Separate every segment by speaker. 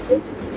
Speaker 1: Awesome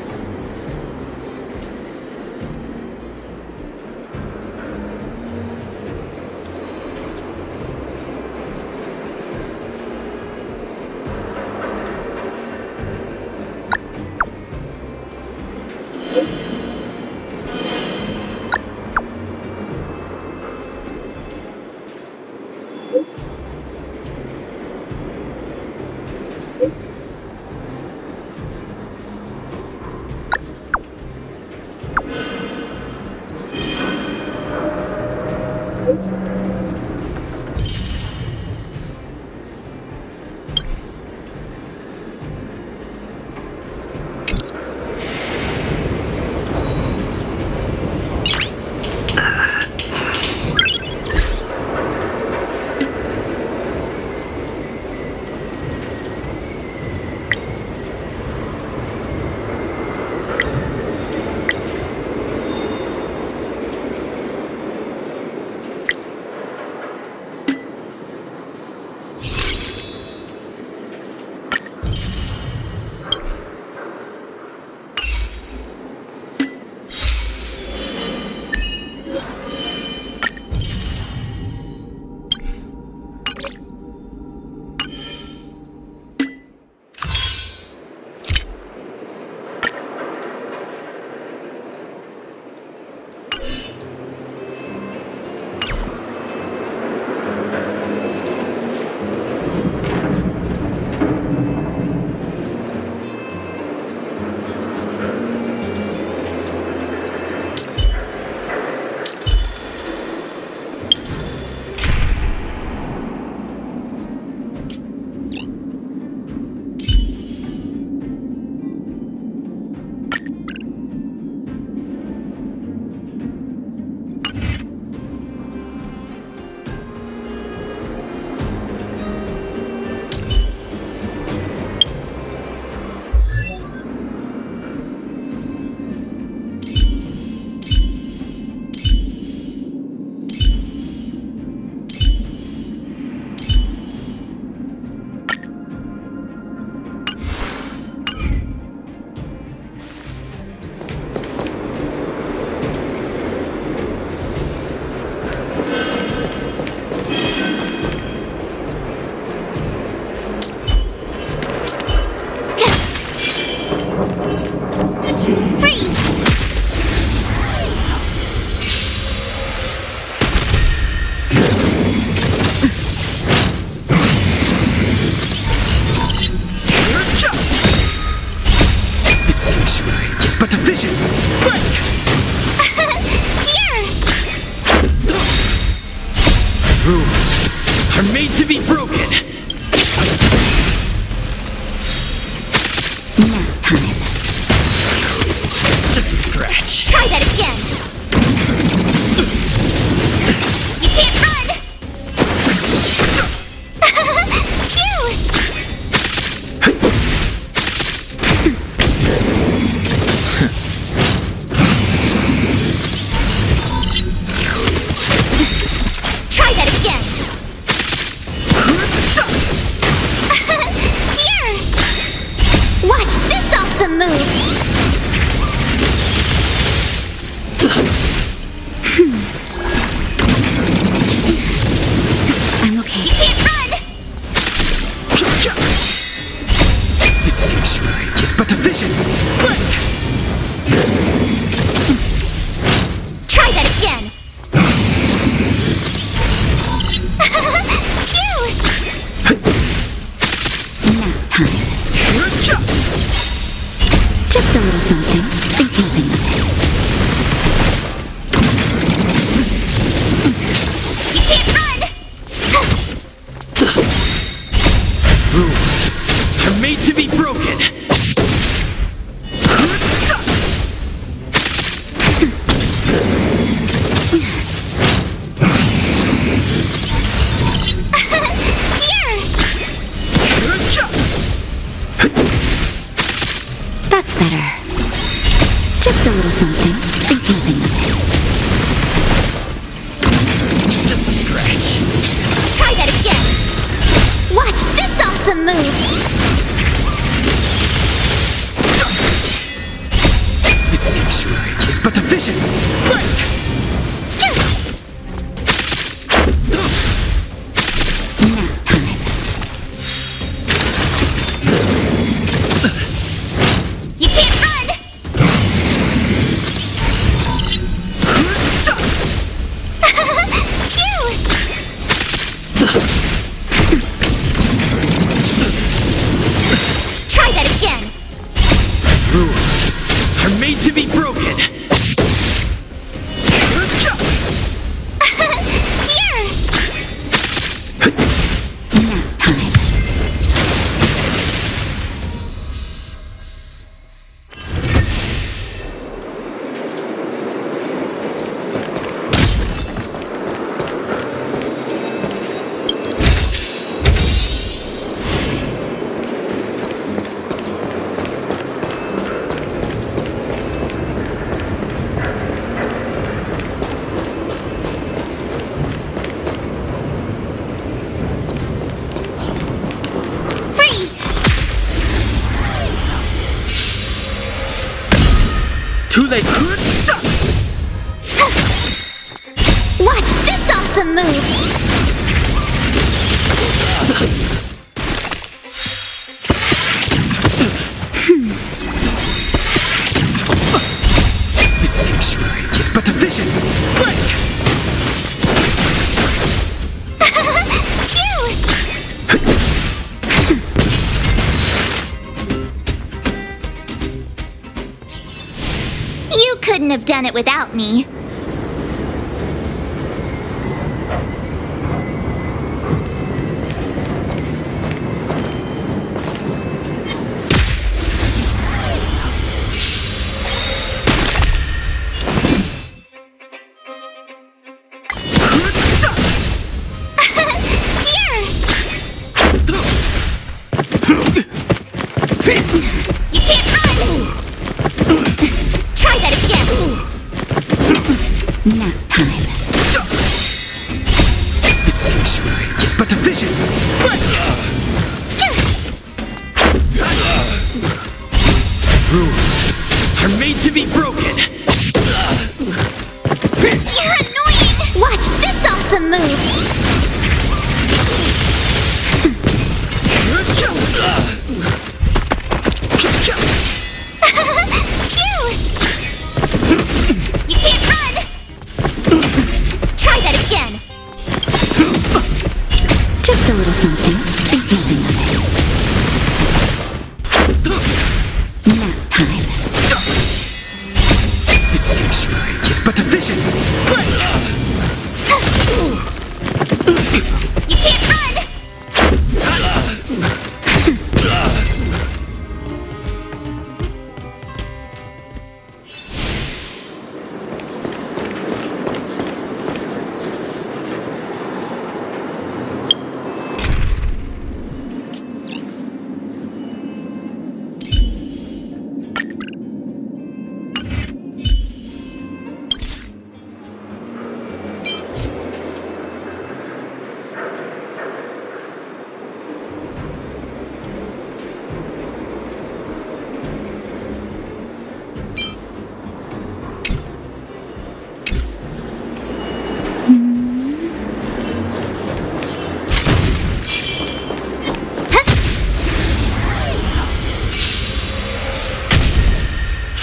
Speaker 1: move! vision! Break!
Speaker 2: Nap time.
Speaker 3: You can't run! Phew! Try that again!
Speaker 1: Rules are made to be broken!
Speaker 3: Here!
Speaker 2: Nap time.
Speaker 3: Freeze!
Speaker 1: Too late!
Speaker 3: Watch this awesome move!
Speaker 1: The sanctuary is but a vision! Break!
Speaker 3: Phew! You couldn't have done it without me. Here! You can't run! Try that again!
Speaker 2: Nap time.
Speaker 1: The sanctuary is but a vision! Break! Rules are made to be broken!
Speaker 3: You're annoying! Watch this awesome move! Phew! You can't run! Try that again!
Speaker 2: Just a little something. Think nothing of it. Nap time.
Speaker 1: The sanctuary is but a vision! Break!
Speaker 3: You can't run!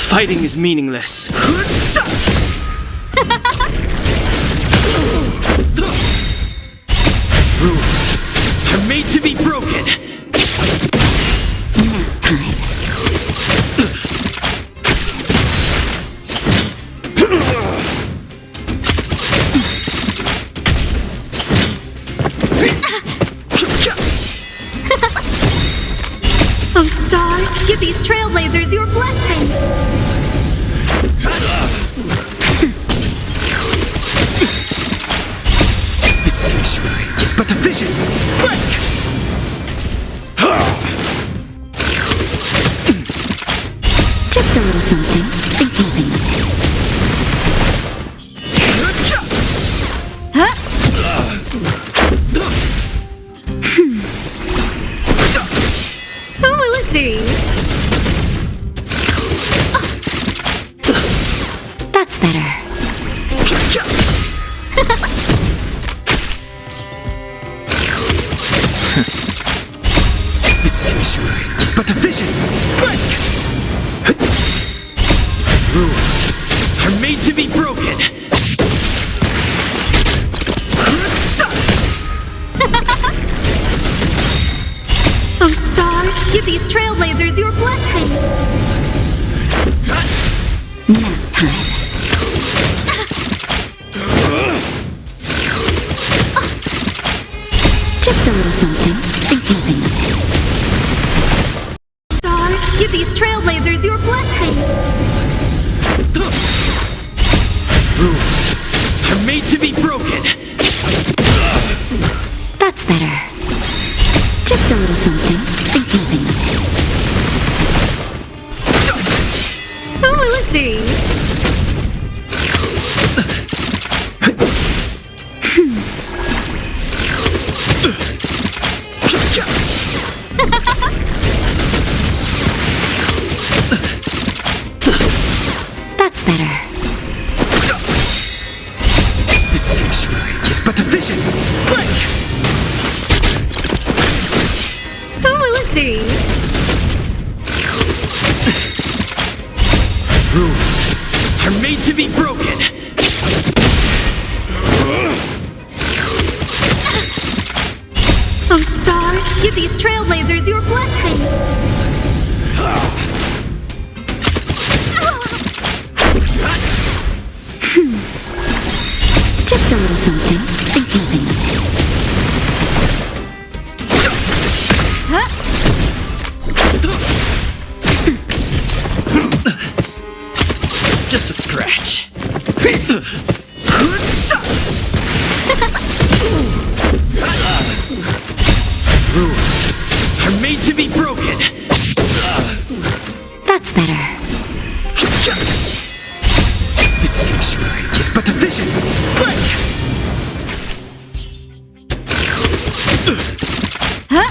Speaker 1: Fighting is meaningless. Rules are made to be broken!
Speaker 2: Nap time.
Speaker 3: Oh, stars, give these trailblazers your blessing!
Speaker 1: The sanctuary is but a vision! Break!
Speaker 2: Just a little something. Think nothing of it.
Speaker 3: Huh? Who will it be?
Speaker 2: That's better. time. Just a little something. Think nothing of it.
Speaker 3: Stars, give these trailblazers your blessing.
Speaker 1: Rules are made to be broken.
Speaker 2: That's better. Just a little something. Think nothing of it.
Speaker 3: Who will it be?
Speaker 2: That's better.
Speaker 1: The sanctuary is but a vision. Break!
Speaker 3: Who will it be?
Speaker 1: Rules are made to be broken.
Speaker 3: Oh, stars, give these trailblazers your blessing.
Speaker 2: Just a little something. Think nothing of it.
Speaker 3: Huh?
Speaker 1: Just a scratch. Rules are made to be broken.
Speaker 2: That's better.
Speaker 1: The sanctuary is but a vision. Break!
Speaker 3: Huh?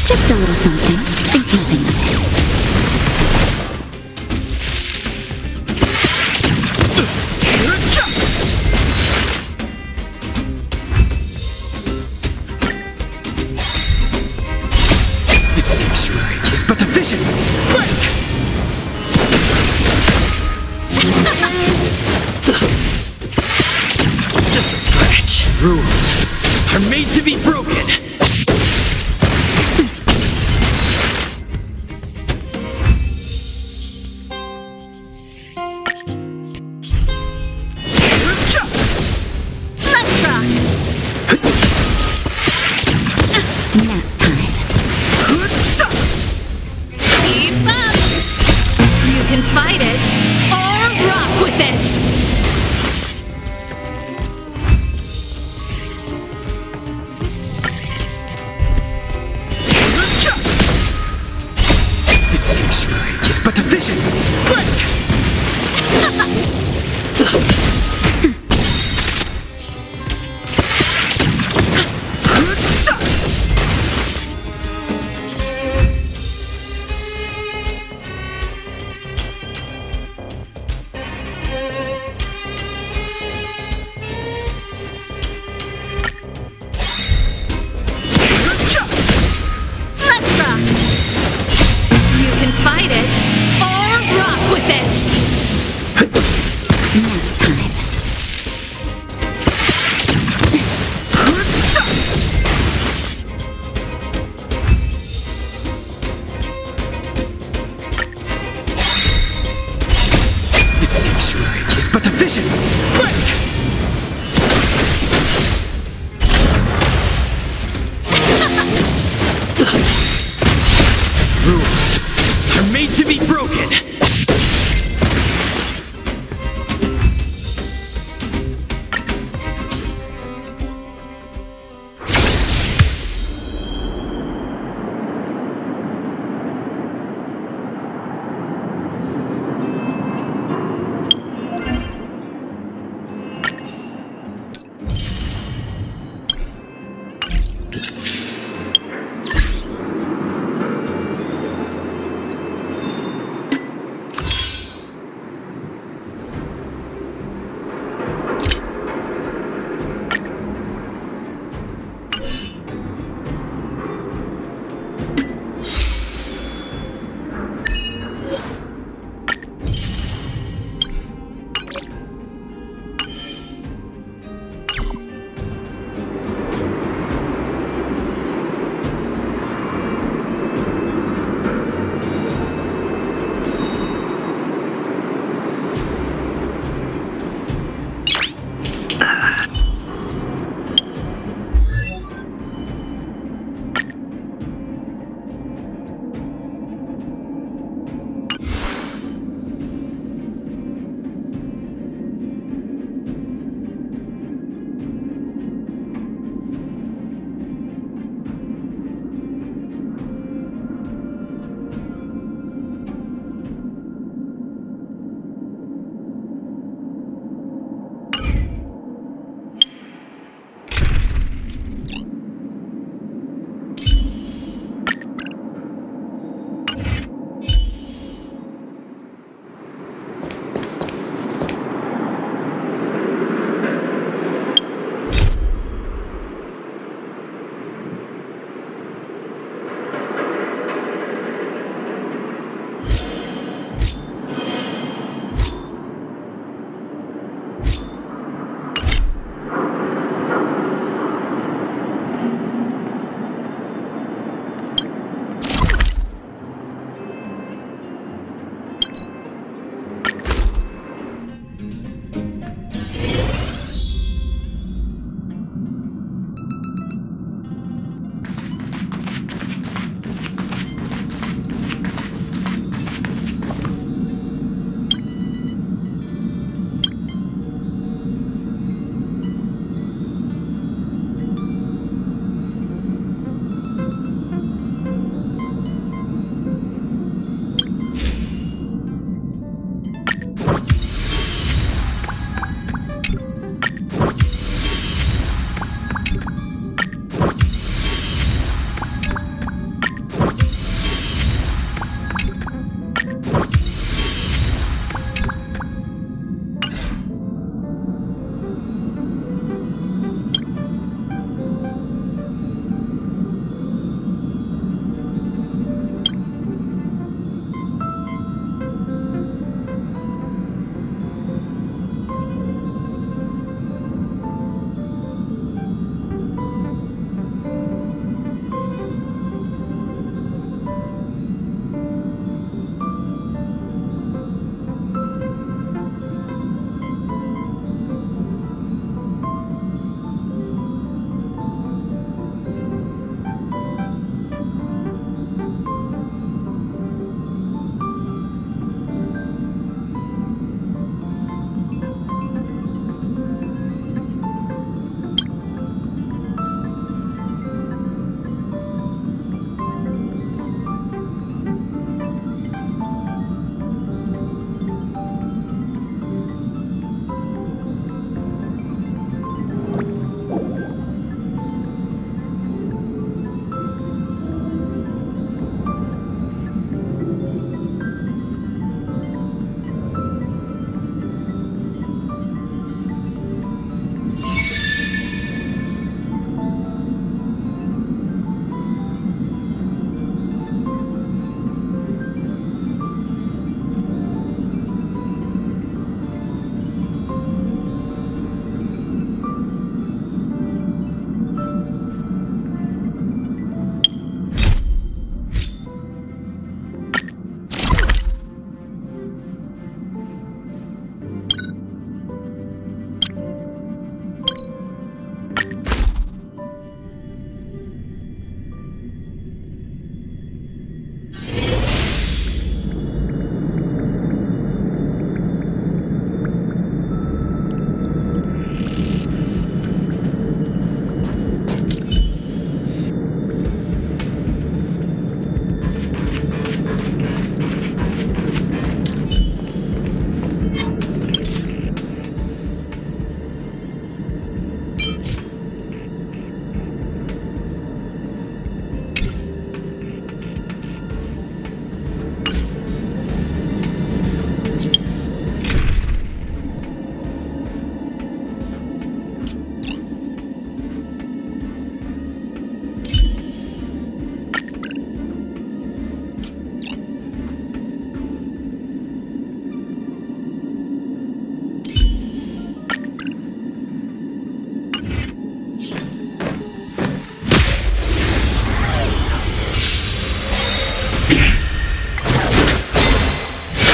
Speaker 2: Just a little something. Think nothing of it.
Speaker 1: Vision! Break! Just a scratch. Rules are made to be broken.
Speaker 3: Let's rock!
Speaker 2: Nap time.
Speaker 3: Keep up! You can fight it, or rock with it!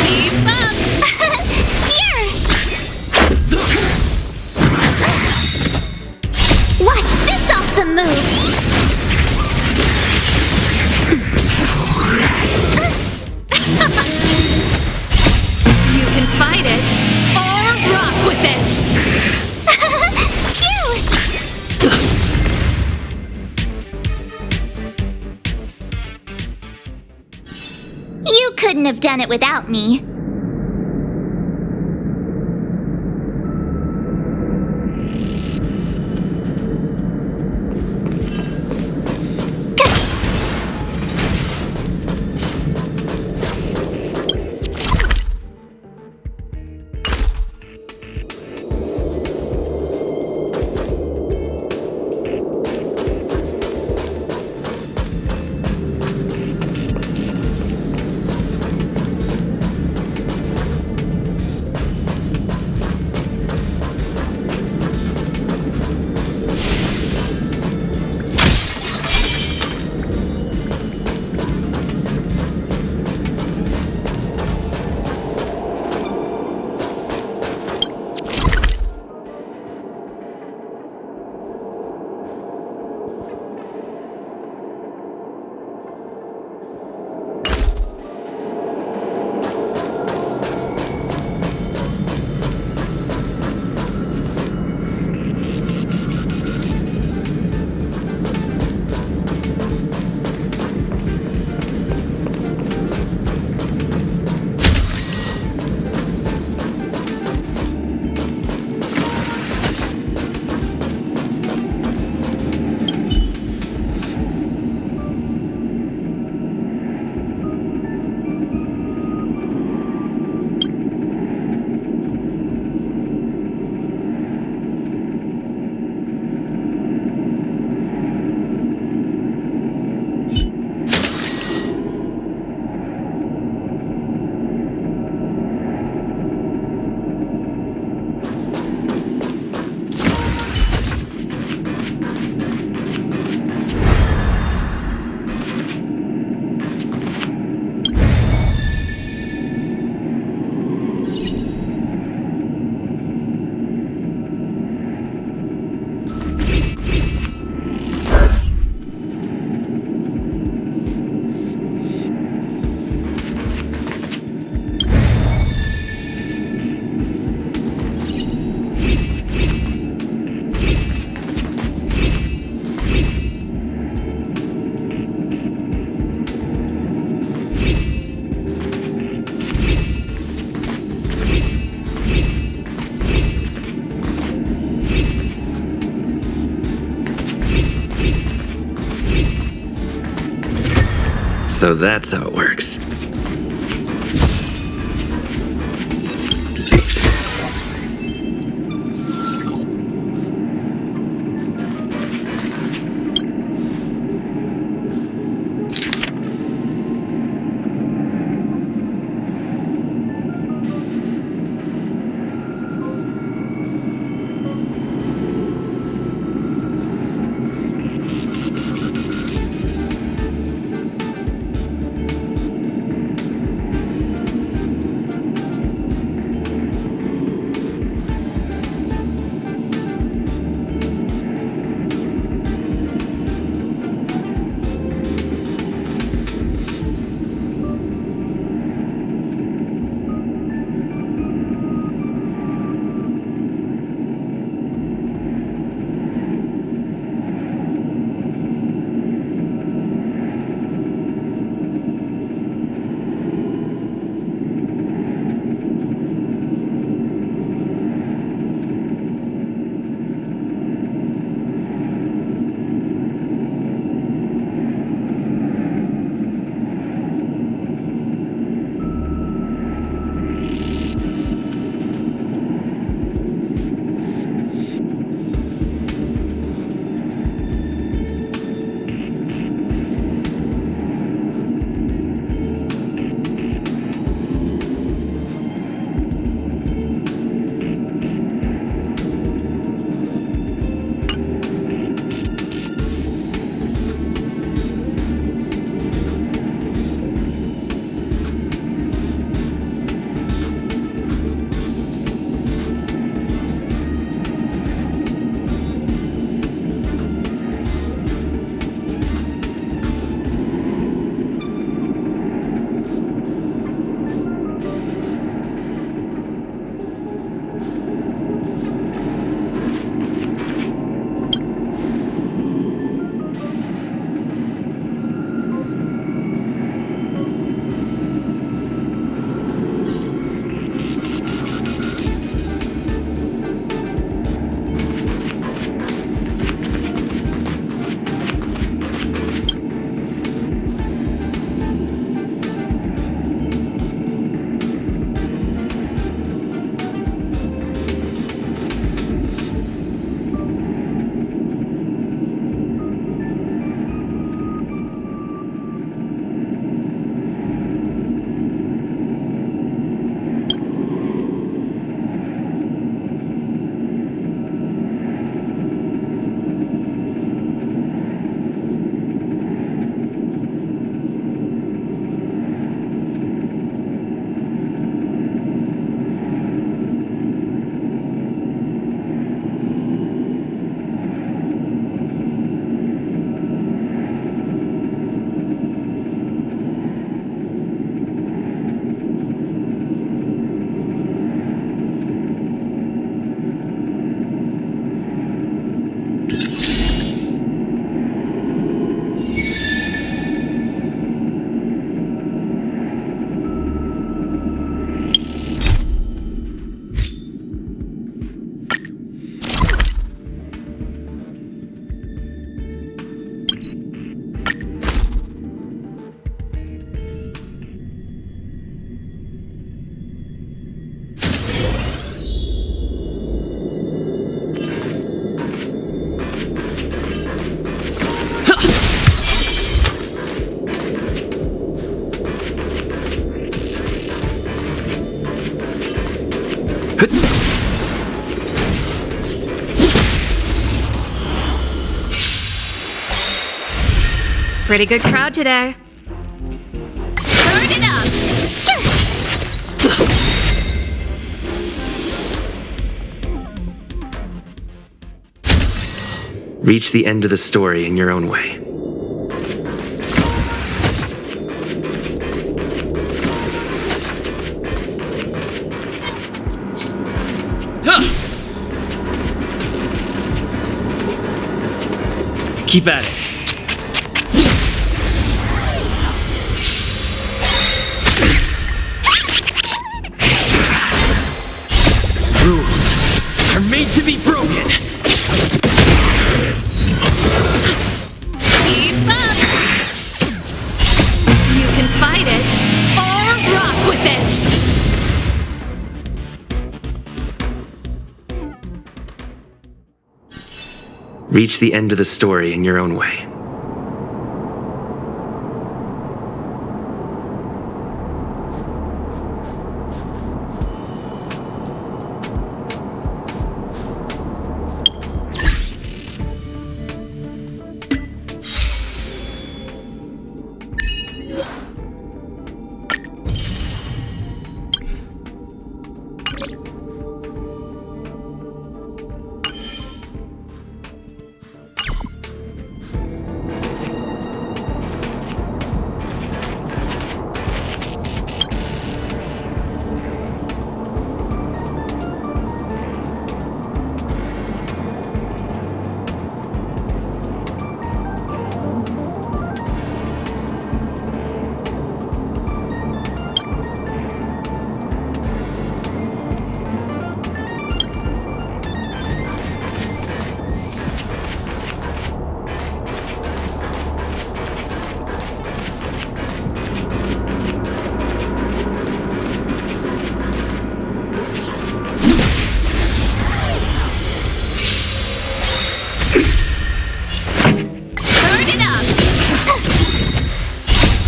Speaker 3: Keep up!
Speaker 2: Here! Watch this awesome move!
Speaker 3: You can fight it or rock with it!
Speaker 2: You couldn't have done it without me.
Speaker 1: So that's how it works.
Speaker 3: Pretty good crowd today. Turn it up!
Speaker 4: Reach the end of the story in your own way.
Speaker 1: Keep at it. Rules are made to be broken.
Speaker 3: Keep up! You can fight it, or rock with it!
Speaker 4: Reach the end of the story in your own way.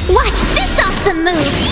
Speaker 2: Watch this awesome move!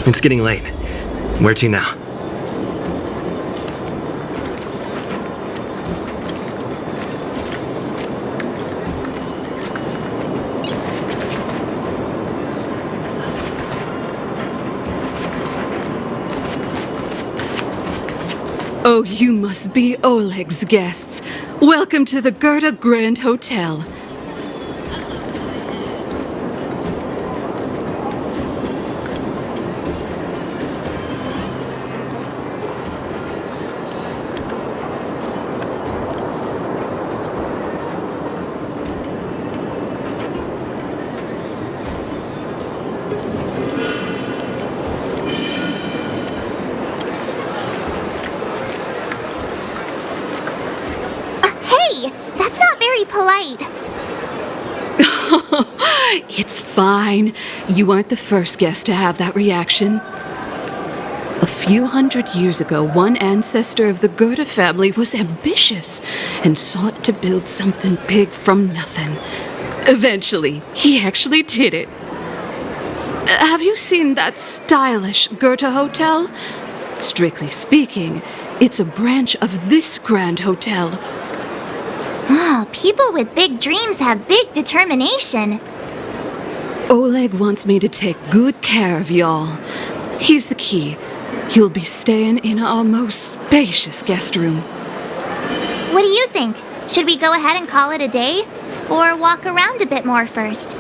Speaker 4: It's getting late. Where to now?
Speaker 5: Oh, you must be Oleg's guests. Welcome to the Gerda Grand Hotel.
Speaker 2: That's not very polite.
Speaker 5: It's fine. You aren't the first guest to have that reaction. A few hundred years ago, one ancestor of the Gerda family was ambitious and sought to build something big from nothing. Eventually, he actually did it. Have you seen that stylish Gerda hotel? Strictly speaking, it's a branch of this Grand Hotel.
Speaker 2: Ah, people with big dreams have big determination.
Speaker 5: Oleg wants me to take good care of y'all. Here's the key. You'll be staying in our most spacious guest room.
Speaker 2: What do you think? Should we go ahead and call it a day? Or walk around a bit more first?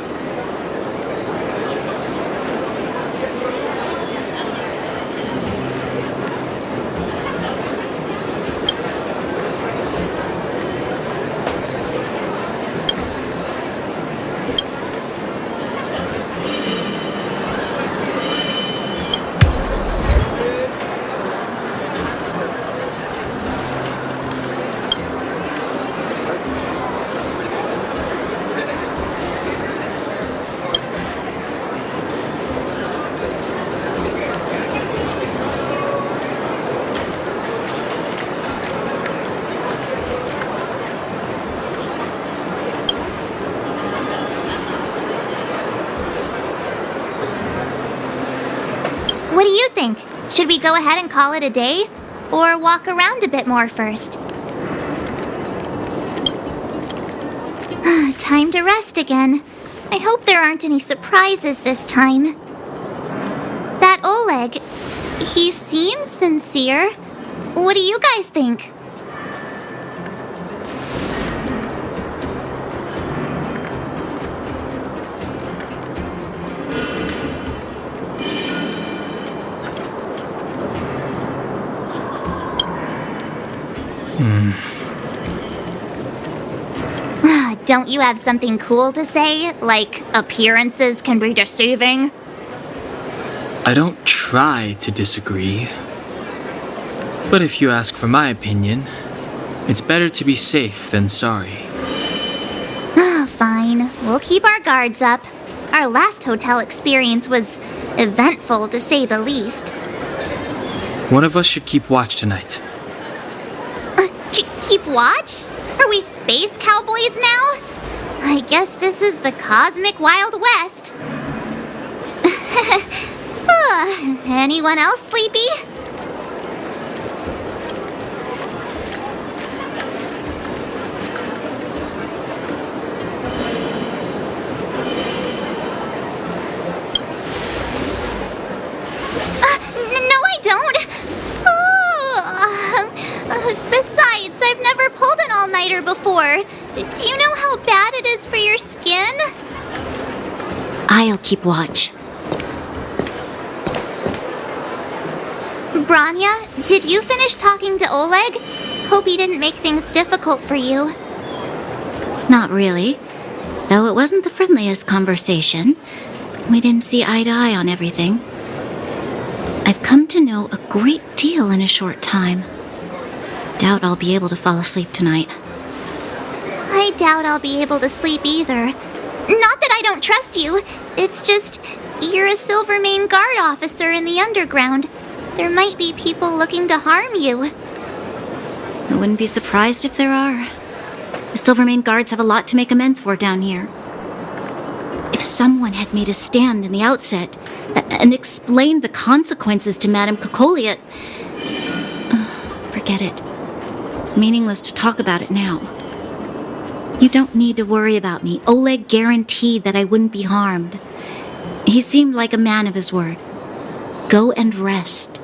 Speaker 2: What do you think? Should we go ahead and call it a day? Or walk around a bit more first? Time to rest again. I hope there aren't any surprises this time. That Oleg, he seems sincere. What do you guys think? Don't you have something cool to say? Like, appearances can be deceiving?
Speaker 6: I don't try to disagree. But if you ask for my opinion, it's better to be safe than sorry.
Speaker 2: Fine. We'll keep our guards up. Our last hotel experience was eventful, to say the least.
Speaker 6: One of us should keep watch tonight.
Speaker 2: Keep watch? Are we space cowboys now? I guess this is the cosmic Wild West. Anyone else sleepy? No, I don't. Besides, I've never pulled an all-nighter before. Do you know how bad it is for your skin?
Speaker 7: I'll keep watch.
Speaker 2: Branya, did you finish talking to Oleg? Hope he didn't make things difficult for you.
Speaker 7: Not really. Though it wasn't the friendliest conversation. We didn't see eye to eye on everything. I've come to know a great deal in a short time. Doubt I'll be able to fall asleep tonight.
Speaker 2: I doubt I'll be able to sleep either. Not that I don't trust you. It's just, you're a Silvermane Guard officer in the underground. There might be people looking to harm you.
Speaker 7: I wouldn't be surprised if there are. The Silvermane Guards have a lot to make amends for down here. If someone had made a stand in the outset and explained the consequences to Madame Cocolia... forget it. It's meaningless to talk about it now. You don't need to worry about me. Oleg guaranteed that I wouldn't be harmed. He seemed like a man of his word. Go and rest.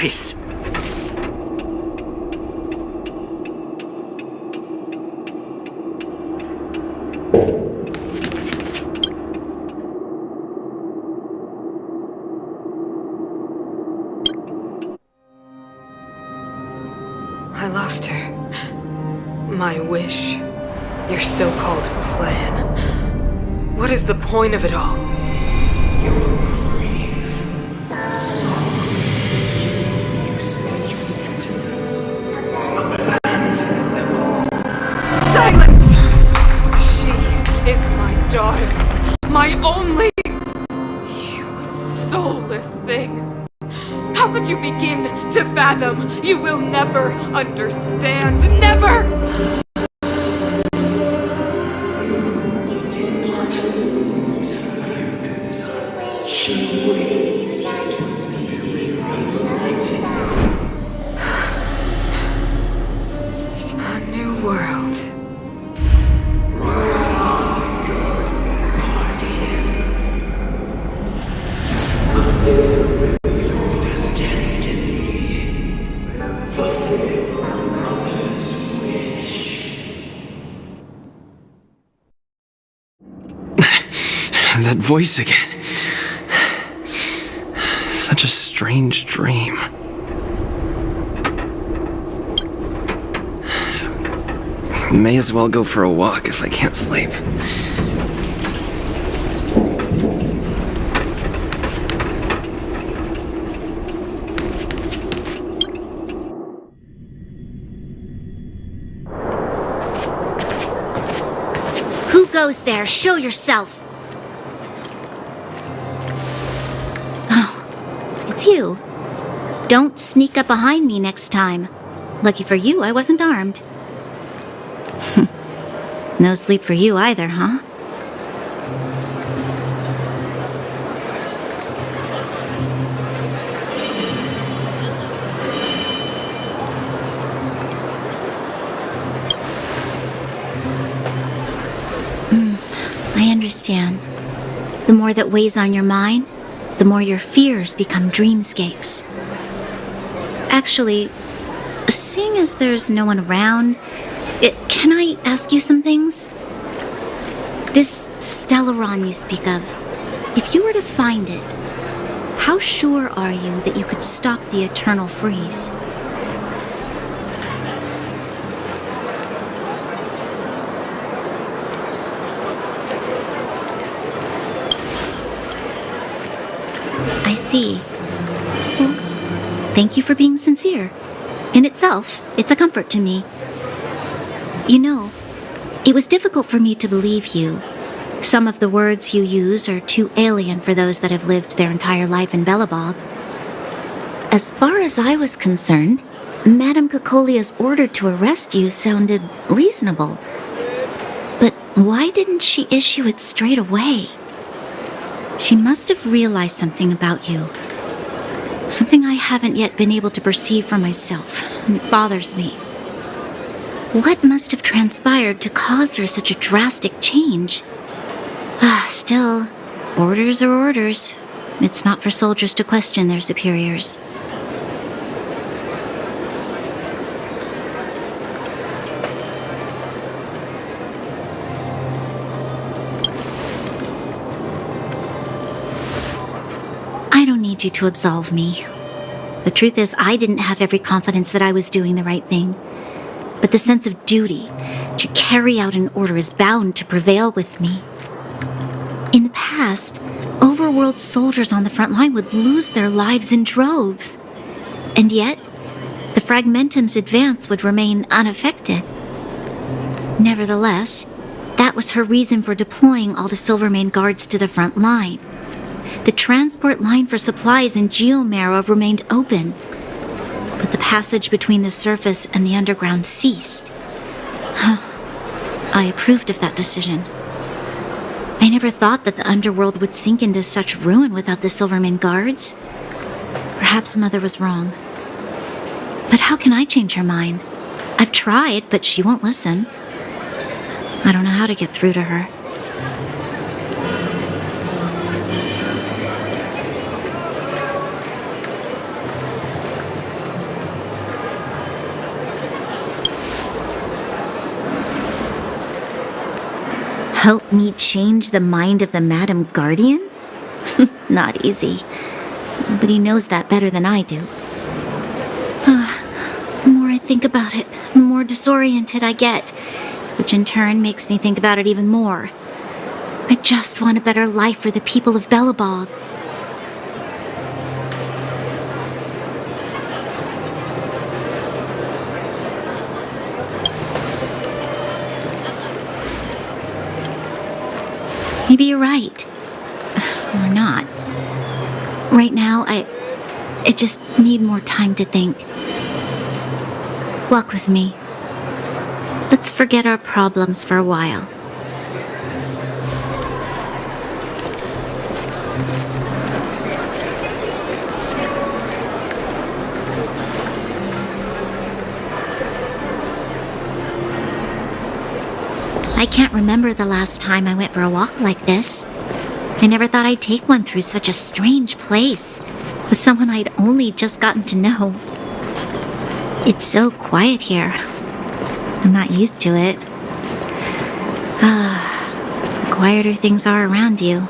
Speaker 4: Nice.
Speaker 8: I lost her. My wish. Your so-called plan. What is the point of it all? Silence! She is my daughter. My only... You soulless thing. How could you begin to fathom? You will never understand. Never! A new world.
Speaker 4: That voice again. Such a strange dream. May as well go for a walk if I can't sleep.
Speaker 7: Who goes there? Show yourself! Oh, it's you. Don't sneak up behind me next time. Lucky for you, I wasn't armed. No sleep for you either, huh? I understand. The more that weighs on your mind, the more your fears become dreamscapes. Actually, seeing as there's no one around, can I ask you some things? This Stellaron you speak of, if you were to find it, how sure are you that you could stop the eternal freeze? I see. Well, thank you for being sincere. In itself, it's a comfort to me. You know, it was difficult for me to believe you. Some of the words you use are too alien for those that have lived their entire life in Belobog. As far as I was concerned, Madame Cocolia's order to arrest you sounded reasonable. But why didn't she issue it straight away? She must have realized something about you. Something I haven't yet been able to perceive for myself. It bothers me. What must have transpired to cause her such a drastic change? Still, orders are orders. It's not for soldiers to question their superiors. I don't need you to absolve me. The truth is, I didn't have every confidence that I was doing the right thing. But the sense of duty to carry out an order is bound to prevail with me. In the past, overworld soldiers on the front line would lose their lives in droves. And yet, the Fragmentum's advance would remain unaffected. Nevertheless, that was her reason for deploying all the Silvermane guards to the front line. The transport line for supplies in Geomera remained open, but the passage between the surface and the underground ceased. I approved of that decision. I never thought that the underworld would sink into such ruin without the Silvermane guards. Perhaps Mother was wrong. But how can I change her mind? I've tried, but she won't listen. I don't know how to get through to her. Help me change the mind of the Madam Guardian? Not easy. Nobody knows that better than I do. The more I think about it, the more disoriented I get, which in turn makes me think about it even more. I just want a better life for the people of Belobog. Maybe you're right. Or not. Right now, I just need more time to think. Walk with me. Let's forget our problems for a while. I can't remember the last time I went for a walk like this. I never thought I'd take one through such a strange place, with someone I'd only just gotten to know. It's so quiet here. I'm not used to it. The quieter things are around you,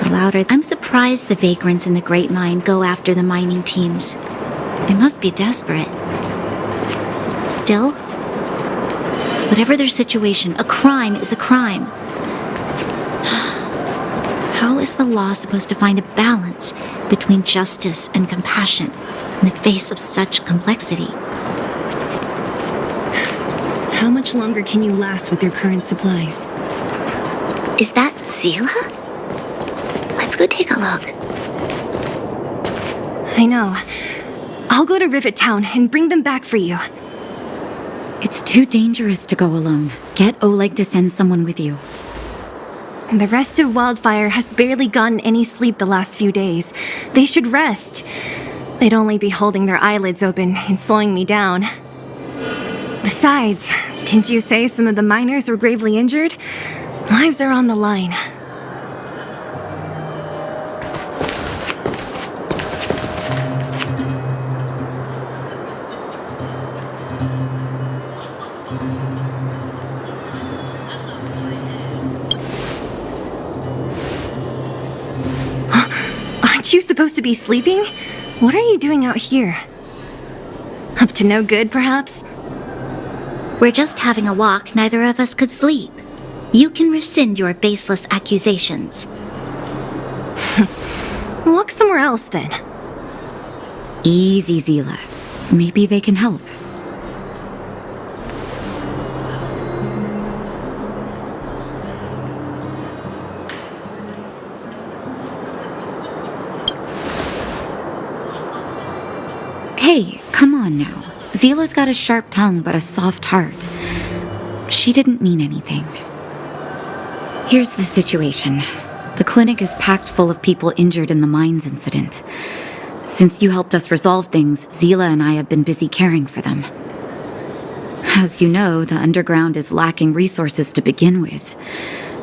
Speaker 7: the louder. I'm surprised the vagrants in the Great Mine go after the mining teams. They must be desperate. Still, whatever their situation, a crime is a crime. How is the law supposed to find a balance between justice and compassion in the face of such complexity?
Speaker 9: How much longer can you last with your current supplies?
Speaker 7: Is that Zila? Let's go take a look.
Speaker 9: I know. I'll go to Rivet Town and bring them back for you.
Speaker 5: It's too dangerous to go alone. Get Oleg to send someone with you.
Speaker 9: The rest of Wildfire has barely gotten any sleep the last few days. They should rest. They'd only be holding their eyelids open and slowing me down. Besides, didn't you say some of the miners were gravely injured? Lives are on the line. Aren't you supposed to be sleeping? What are you doing out here? Up to no good, perhaps?
Speaker 7: We're just having a walk. Neither of us could sleep. You can rescind your baseless accusations.
Speaker 9: Walk somewhere else, then.
Speaker 5: Easy, Zila. Maybe they can help. Hey, come on now. Zila's got a sharp tongue but a soft heart. She didn't mean anything. Here's the situation. The clinic is packed full of people injured in the mines incident. Since you helped us resolve things, Zila and I have been busy caring for them. As you know, the underground is lacking resources to begin with.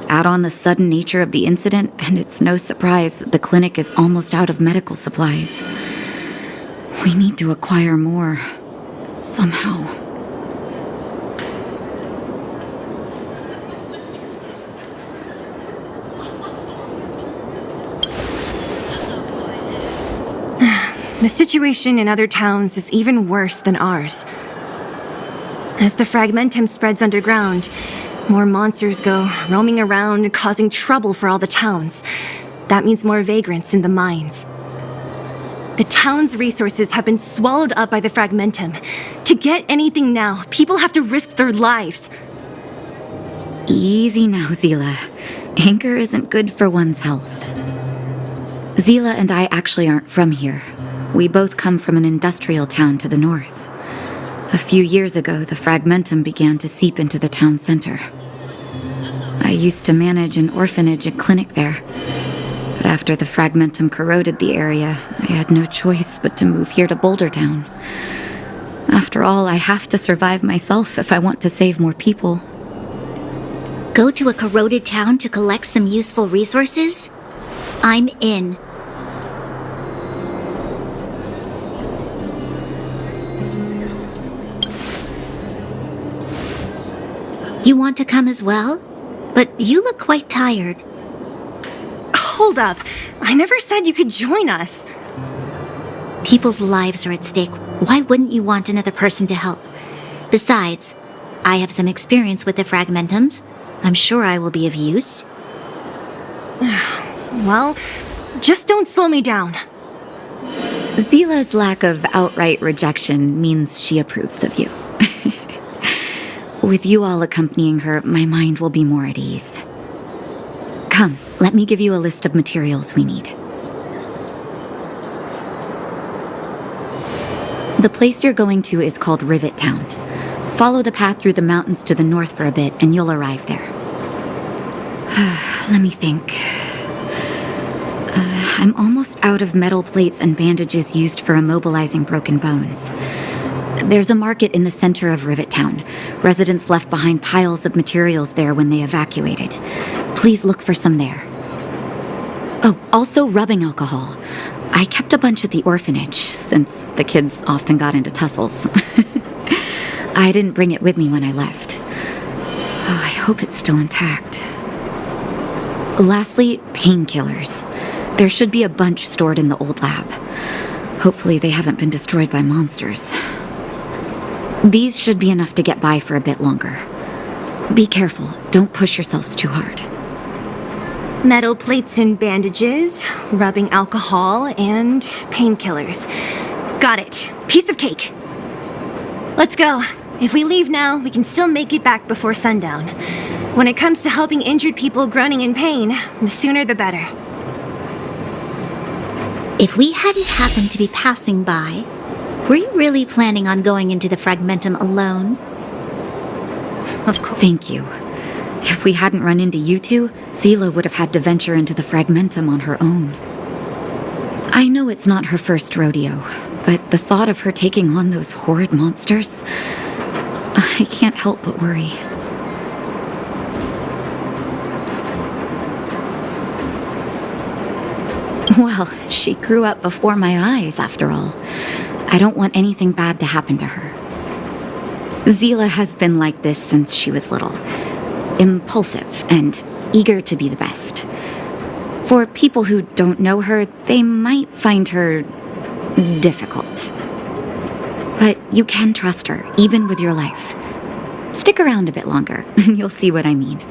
Speaker 5: Add on the sudden nature of the incident, and it's no surprise that the clinic is almost out of medical supplies. We need to acquire more. Somehow.
Speaker 9: The situation in other towns is even worse than ours. As the fragmentum spreads underground, more monsters go roaming around, causing trouble for all the towns. That means more vagrants in the mines. The town's resources have been swallowed up by the fragmentum. To get anything now, people have to risk their lives.
Speaker 5: Easy now, Zila. Anger isn't good for one's health. Zila and I actually aren't from here. We both come from an industrial town to the north. A few years ago, the fragmentum began to seep into the town center. I used to manage an orphanage and clinic there. But after the fragmentum corroded the area, I had no choice but to move here to Boulder Town. After all, I have to survive myself if I want to save more people.
Speaker 7: Go to a corroded town to collect some useful resources? I'm in. You want to come as well? but you look quite tired.
Speaker 9: Hold up. I never said you could join us.
Speaker 7: People's lives are at stake. Why wouldn't you want another person to help? Besides, I have some experience with the Fragmentums. I'm sure I will be of use.
Speaker 9: Well, just don't slow me down.
Speaker 10: Zila's lack of outright rejection means she approves of you. With you all accompanying her, my mind will be more at ease. Come, let me give you a list of materials we need. The place you're going to is called Rivet Town. Follow the path through the mountains to the north for a bit, and you'll arrive there. Let me think. I'm almost out of metal plates and bandages used for immobilizing broken bones. There's a market in the center of Rivet Town. Residents left behind piles of materials there when they evacuated. Please look for some there. Oh, also rubbing alcohol. I kept a bunch at the orphanage, since the kids often got into tussles. I didn't bring it with me when I left. Oh, I hope it's still intact. Lastly, painkillers. There should be a bunch stored in the old lab. Hopefully they haven't been destroyed by monsters. These should be enough to get by for a bit longer. Be careful, don't push yourselves too hard.
Speaker 9: Metal plates and bandages, rubbing alcohol, and painkillers. Got it. Piece of cake. Let's go. If we leave now, we can still make it back before sundown. When it comes to helping injured people groaning in pain, the sooner the better.
Speaker 7: If we hadn't happened to be passing by, were you really planning on going into the Fragmentum alone?
Speaker 9: Of course.
Speaker 10: Thank you. If we hadn't run into you two, Zila would have had to venture into the Fragmentum on her own. I know it's not her first rodeo, but the thought of her taking on those horrid monsters, I can't help but worry. Well, she grew up before my eyes, after all. I don't want anything bad to happen to her. Zila has been like this since she was little. Impulsive and eager to be the best. For people who don't know her, they might find her difficult. But you can trust her, even with your life. Stick around a bit longer, and you'll see what I mean.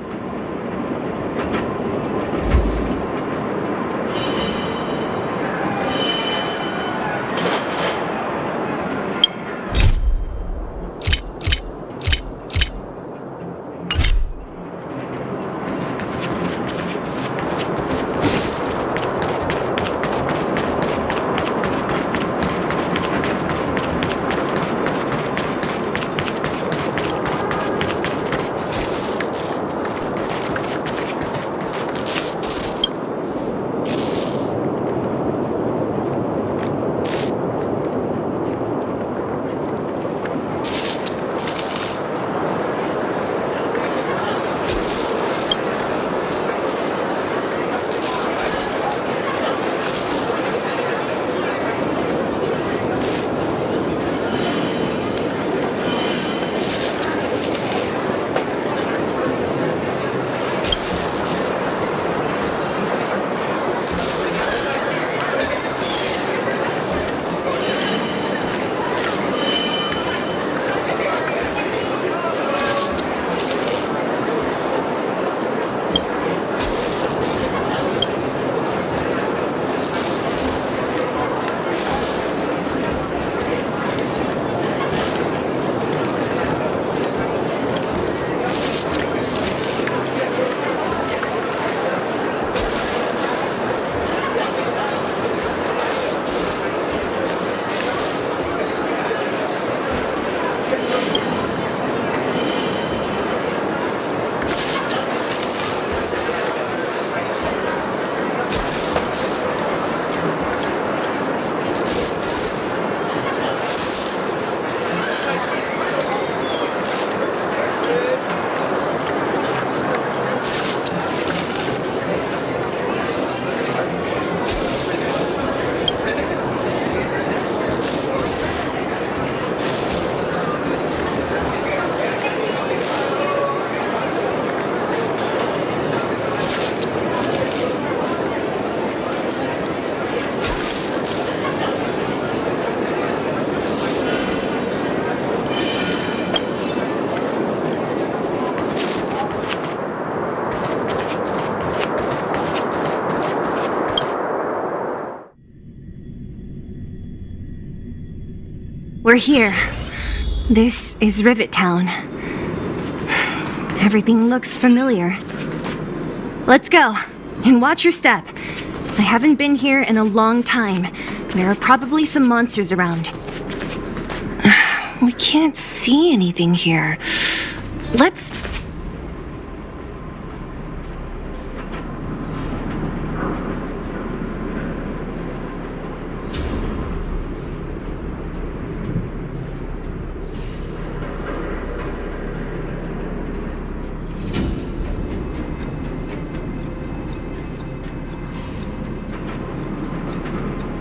Speaker 9: We're here. This is Rivet Town. Everything looks familiar. Let's go, and watch your step. I haven't been here in a long time. There are probably some monsters around. We can't see anything here. Let's...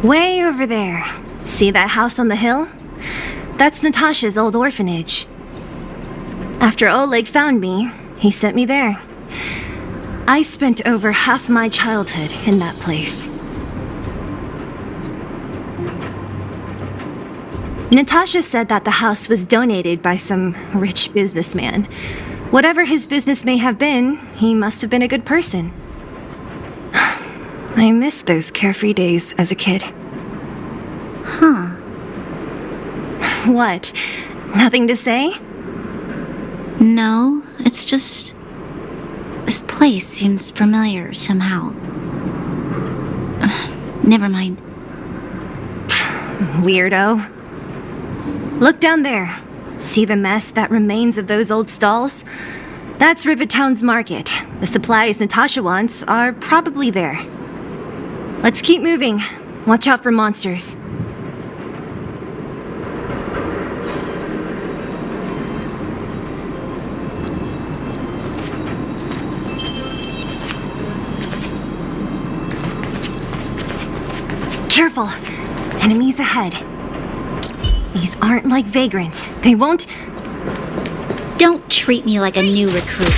Speaker 9: Way over there. See that house on the hill? That's Natasha's old orphanage. After Oleg found me, he sent me there. I spent over half my childhood in that place. Natasha said that the house was donated by some rich businessman. Whatever his business may have been, he must have been a good person. I miss those carefree days as a kid.
Speaker 7: Huh.
Speaker 9: What? Nothing to say?
Speaker 7: No, it's just... this place seems familiar somehow. Never mind.
Speaker 9: Weirdo. Look down there. See the mess that remains of those old stalls? That's Rivet Town's market. The supplies Natasha wants are probably there. Let's keep moving. Watch out for monsters. Careful! Enemies ahead. These aren't like vagrants. They won't...
Speaker 7: Don't treat me like a new recruit.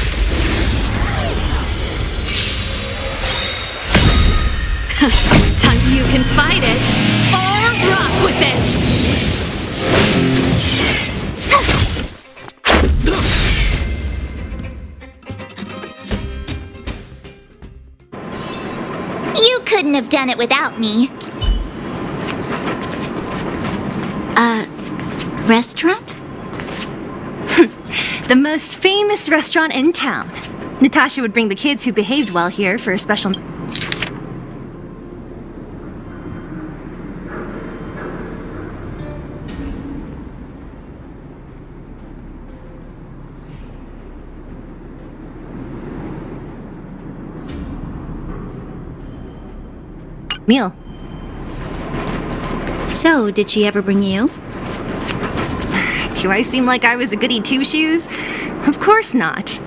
Speaker 3: Time you can fight it, or rock with it!
Speaker 2: You couldn't have done it without me.
Speaker 7: Restaurant?
Speaker 9: The most famous restaurant in town. Natasha would bring the kids who behaved well here for a special... meal.
Speaker 7: So, did she ever bring you?
Speaker 9: Do I seem like I was a goody two-shoes? Of course not.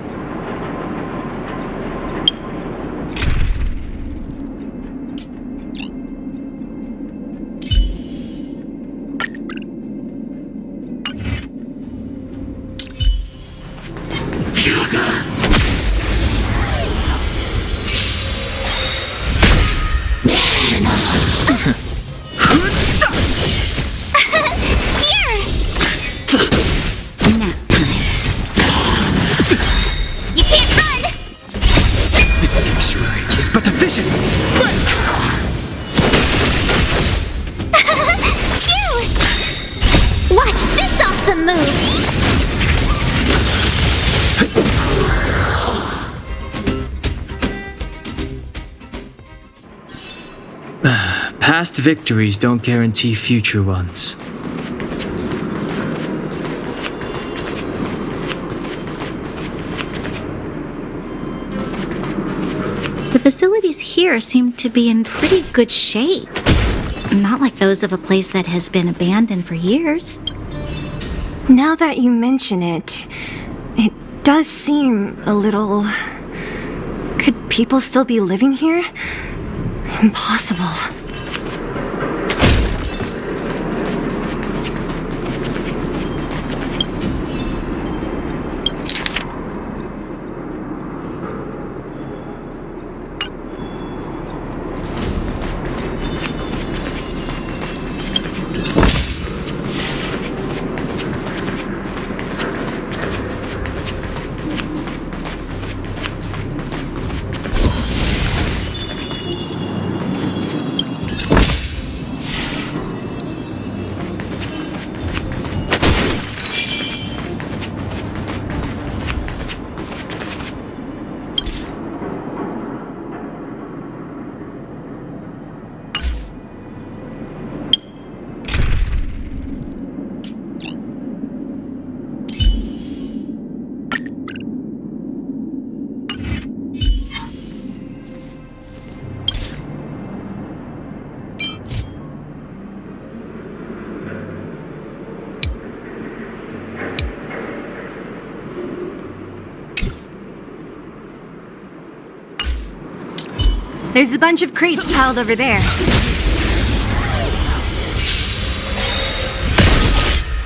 Speaker 6: Past victories don't guarantee future ones.
Speaker 7: The facilities here seem to be in pretty good shape. Not like those of a place that has been abandoned for years.
Speaker 9: Now that you mention it, it does seem a little... Could people still be living here? Impossible. There's a bunch of crates piled over there.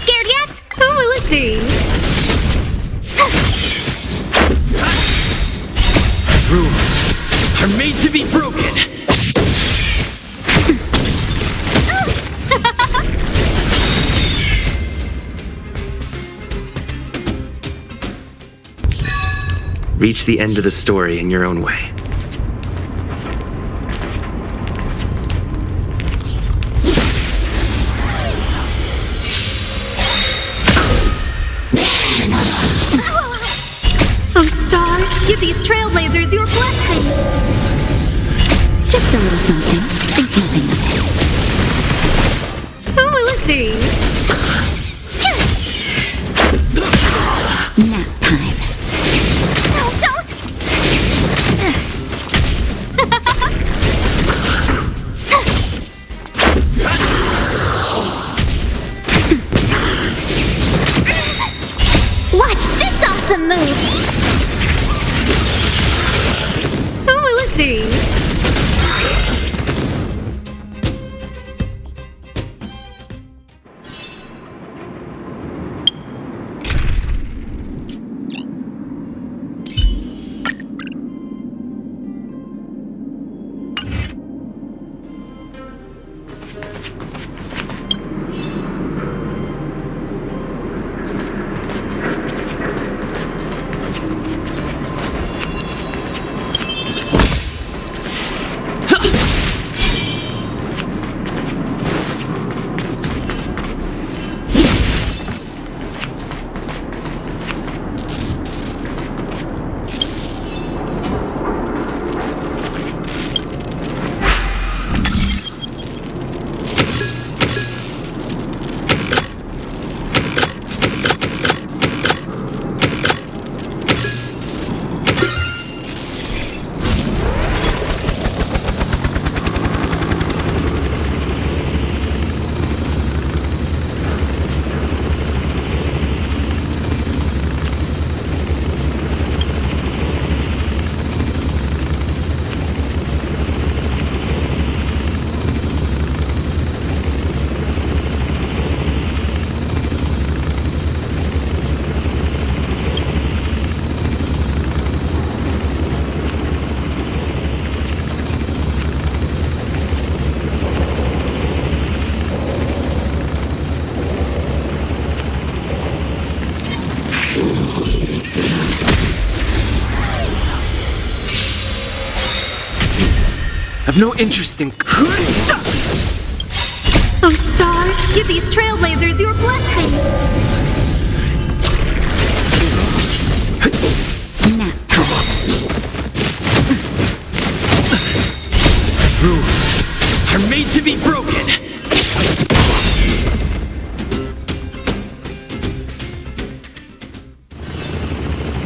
Speaker 3: Scared yet? Oh, let's see.
Speaker 1: Rules are made to be broken.
Speaker 4: Reach the end of the story in your own way.
Speaker 3: Oh, stars, give these trailblazers your blessing.
Speaker 10: Just a little something. Think nothing of
Speaker 3: Oh, let's see.
Speaker 10: it. Nap time.
Speaker 3: No, don't!
Speaker 2: Watch this awesome move!
Speaker 3: Oh, let's see.
Speaker 6: I've no interest in.
Speaker 3: Oh, stars, give these trailblazers your blessing.
Speaker 10: Nap time.
Speaker 1: Rules are made to be broken.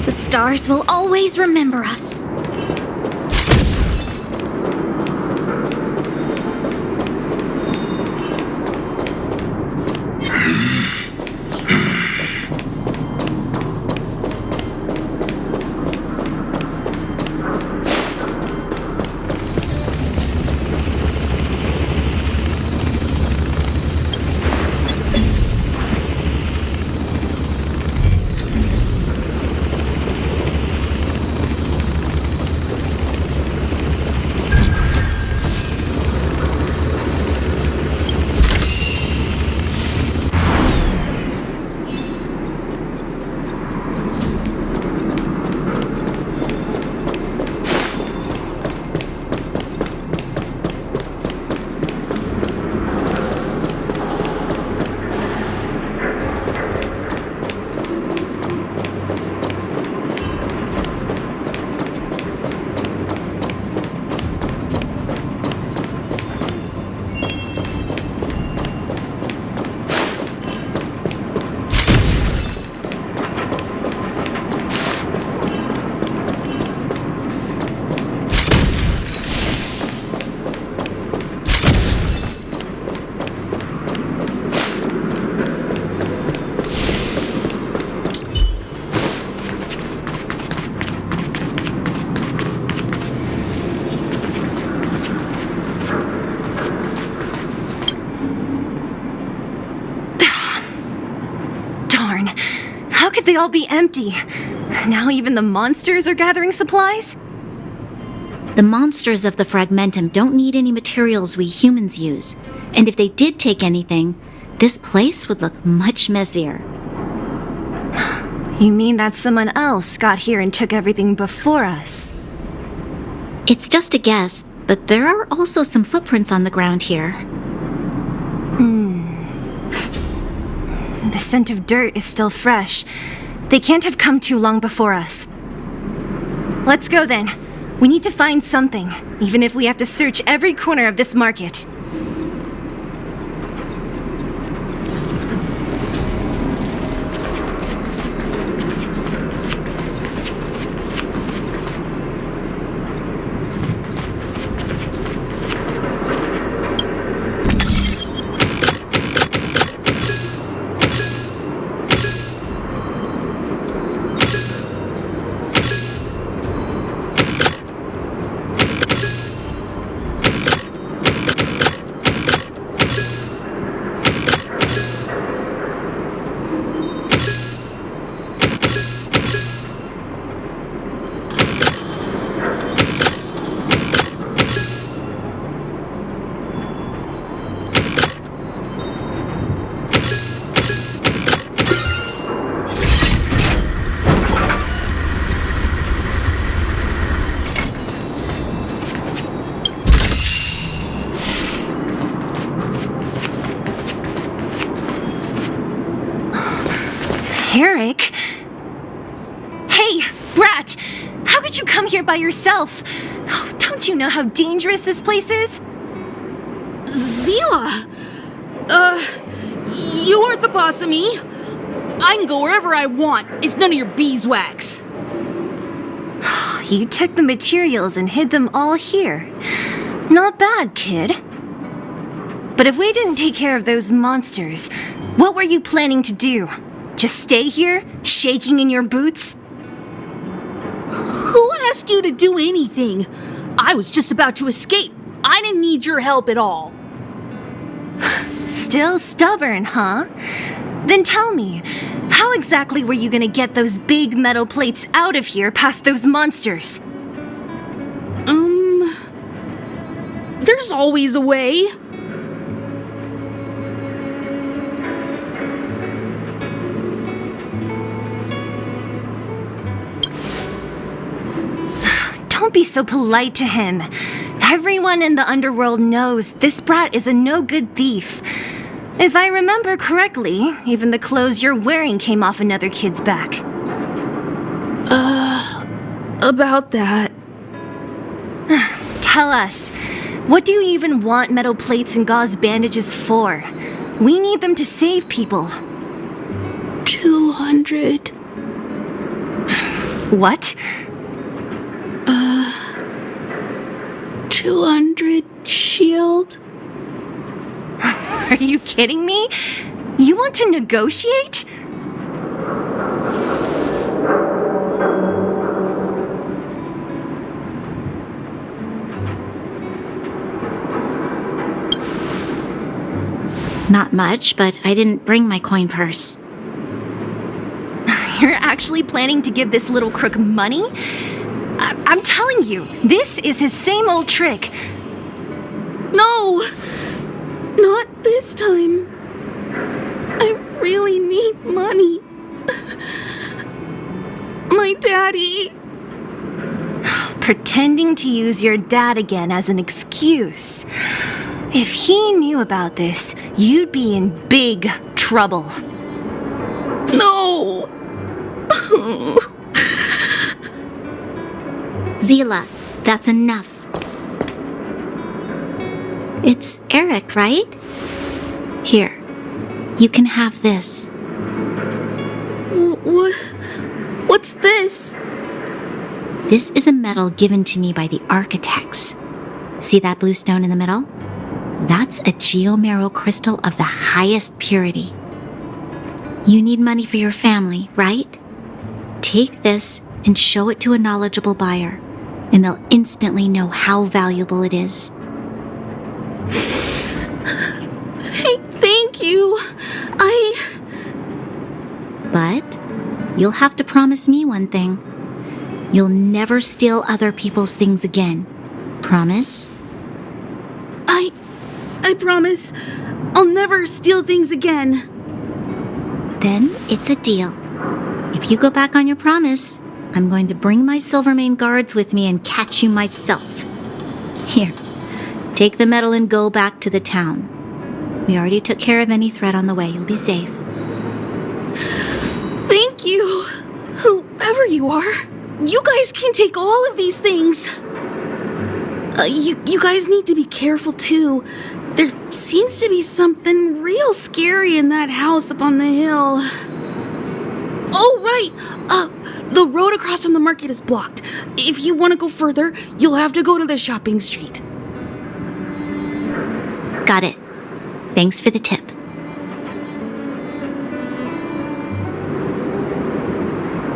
Speaker 3: The stars will always remember us.
Speaker 9: How could they all be empty? Now even the monsters are gathering supplies?
Speaker 7: The monsters of the Fragmentum don't need any materials we humans use. And if they did take anything, this place would look much messier.
Speaker 9: You mean that someone else got here and took everything before us?
Speaker 7: It's just a guess, but there are also some footprints on the ground here.
Speaker 9: The scent of dirt is still fresh. They can't have come too long before us. Let's go then. We need to find something, even if we have to search every corner of this market. Eric? Hey, Brat! How could you come here by yourself? Oh, don't you know how dangerous this place is?
Speaker 5: Zila! You aren't the boss of me. I can go wherever I want. It's none of your beeswax.
Speaker 9: You took the materials and hid them all here. Not bad, kid. But if we didn't take care of those monsters, what were you planning to do? Just stay here, shaking in your boots?
Speaker 5: Who asked you to do anything? I was just about to escape. I didn't need your help at all.
Speaker 9: Still stubborn, huh? Then tell me, how exactly were you gonna get those big metal plates out of here past those monsters?
Speaker 5: There's always a way.
Speaker 9: Don't be so polite to him. Everyone in the underworld knows this brat is a no-good thief. If I remember correctly, even the clothes you're wearing came off another kid's back.
Speaker 5: About that.
Speaker 9: Tell us, what do you even want metal plates and gauze bandages for? We need them to save people.
Speaker 5: 200.
Speaker 9: What?
Speaker 5: 200 shield?
Speaker 9: Are you kidding me? You want to negotiate?
Speaker 7: Not much, but I didn't bring my coin purse.
Speaker 9: You're actually planning to give this little crook money? I'm telling you, this is his same old trick.
Speaker 5: No! Not this time. I really need money. My daddy.
Speaker 9: Pretending to use your dad again as an excuse. If he knew about this, you'd be in big trouble.
Speaker 5: No!
Speaker 7: Zila, that's enough. It's Eric, right? Here, you can have this.
Speaker 5: What's this?
Speaker 7: This is a medal given to me by the architects. See that blue stone in the middle? That's a geomerald crystal of the highest purity. You need money for your family, right? Take this and show it to a knowledgeable buyer, and they'll instantly know how valuable it is.
Speaker 5: Thank you.
Speaker 7: But But you'll have to promise me one thing. You'll never steal other people's things again. Promise?
Speaker 11: I promise. I'll never steal things again.
Speaker 7: Then it's a deal. If you go back on your promise, I'm going to bring my Silvermane guards with me and catch you myself. Here, take the medal and go back to the town. We already took care of any threat on the way. You'll be safe.
Speaker 11: Thank you, whoever you are. You guys can take all of these things. You guys need to be careful too. There seems to be something real scary in that house up on the hill. Oh, right. The road across from the market is blocked. If you want to go further, you'll have to go to the shopping street.
Speaker 7: Got it. Thanks for the tip.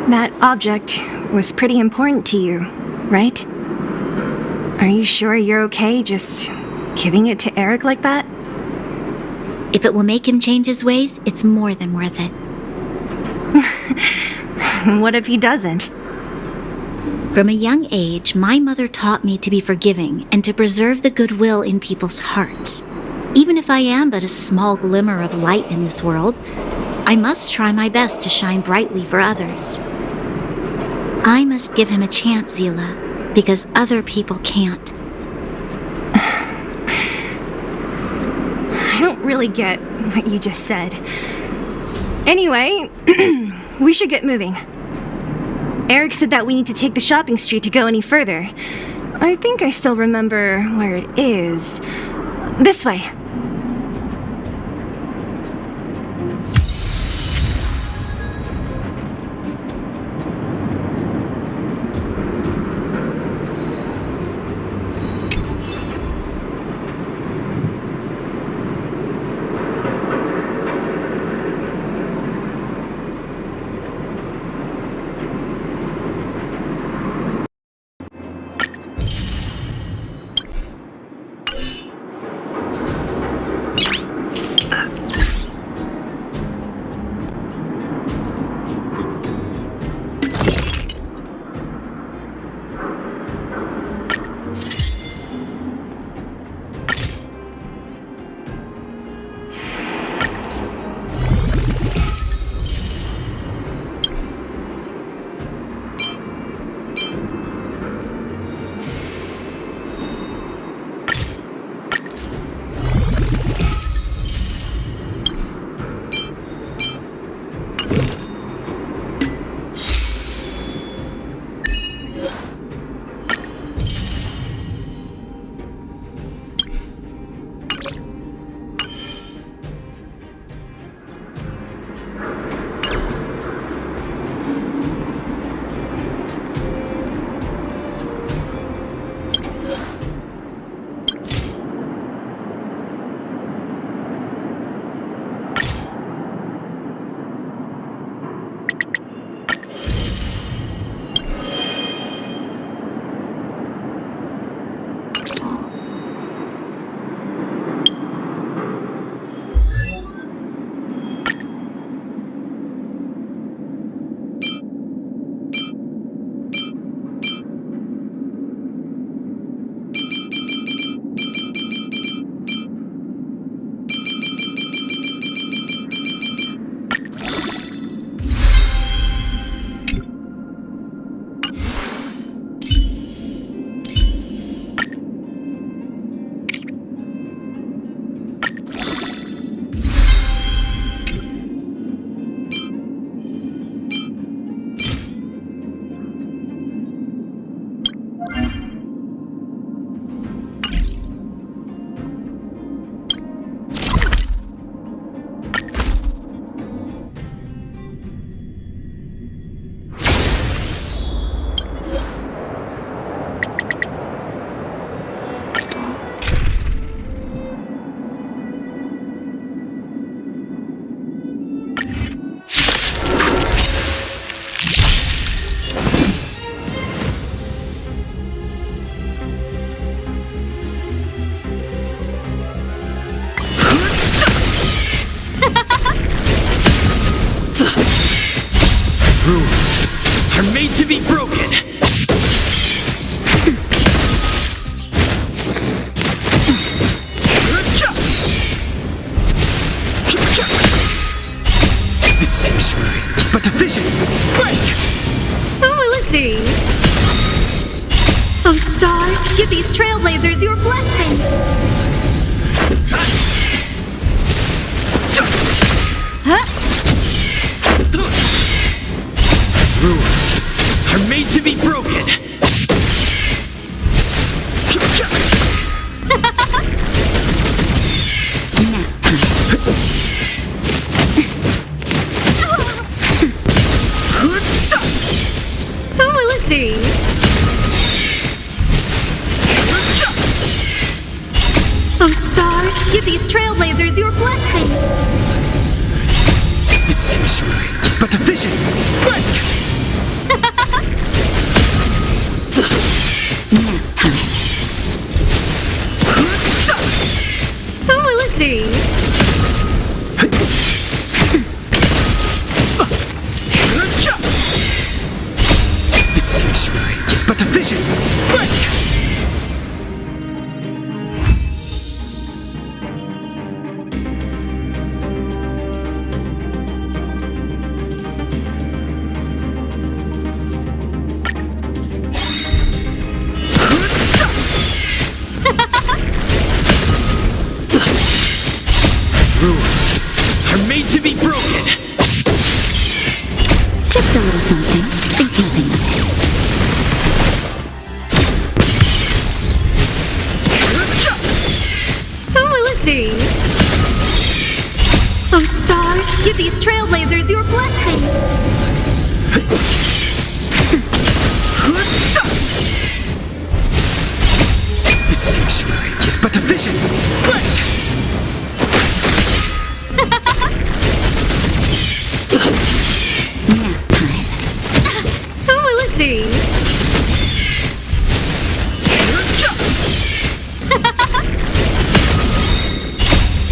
Speaker 9: That object was pretty important to you, right? Are you sure you're okay just giving it to Eric like that?
Speaker 7: If it will make him change his ways, it's more than worth it.
Speaker 9: What if he doesn't?
Speaker 7: From a young age, my mother taught me to be forgiving and to preserve the goodwill in people's hearts. Even if I am but a small glimmer of light in this world, I must try my best to shine brightly for others. I must give him a chance, Zila, because other people can't.
Speaker 9: I don't really get what you just said. Anyway, we should get moving. Eric said that we need to take the shopping street to go any further. I think I still remember where it is. This way.
Speaker 1: Rules are made to be broken.
Speaker 6: The sanctuary is but a vision. Break!
Speaker 3: Who will it be? Oh, stars, give these trailblazers your blessing.
Speaker 1: Rules are made to be broken.
Speaker 3: Who will it be? Oh, stars, give these trailblazers your blessing.
Speaker 6: The sanctuary is but a vision. Break!
Speaker 3: Who will it be?
Speaker 6: The sanctuary is but a vision. Break!
Speaker 1: Rules are made to be broken.
Speaker 10: Just a little something. Think nothing of it.
Speaker 3: Who will it be? Oh, stars, give these trailblazers your blessing.
Speaker 6: The sanctuary is but a vision. Break!
Speaker 3: Who will it be?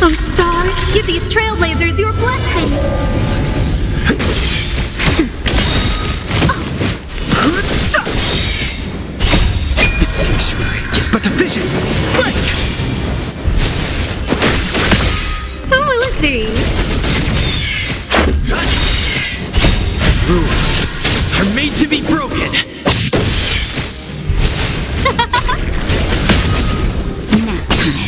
Speaker 3: Oh, stars, give these trailblazers your blessing.
Speaker 6: The sanctuary is but a vision. Break!
Speaker 3: Who will it be?
Speaker 1: Rules are made to be broken.
Speaker 10: Nap time.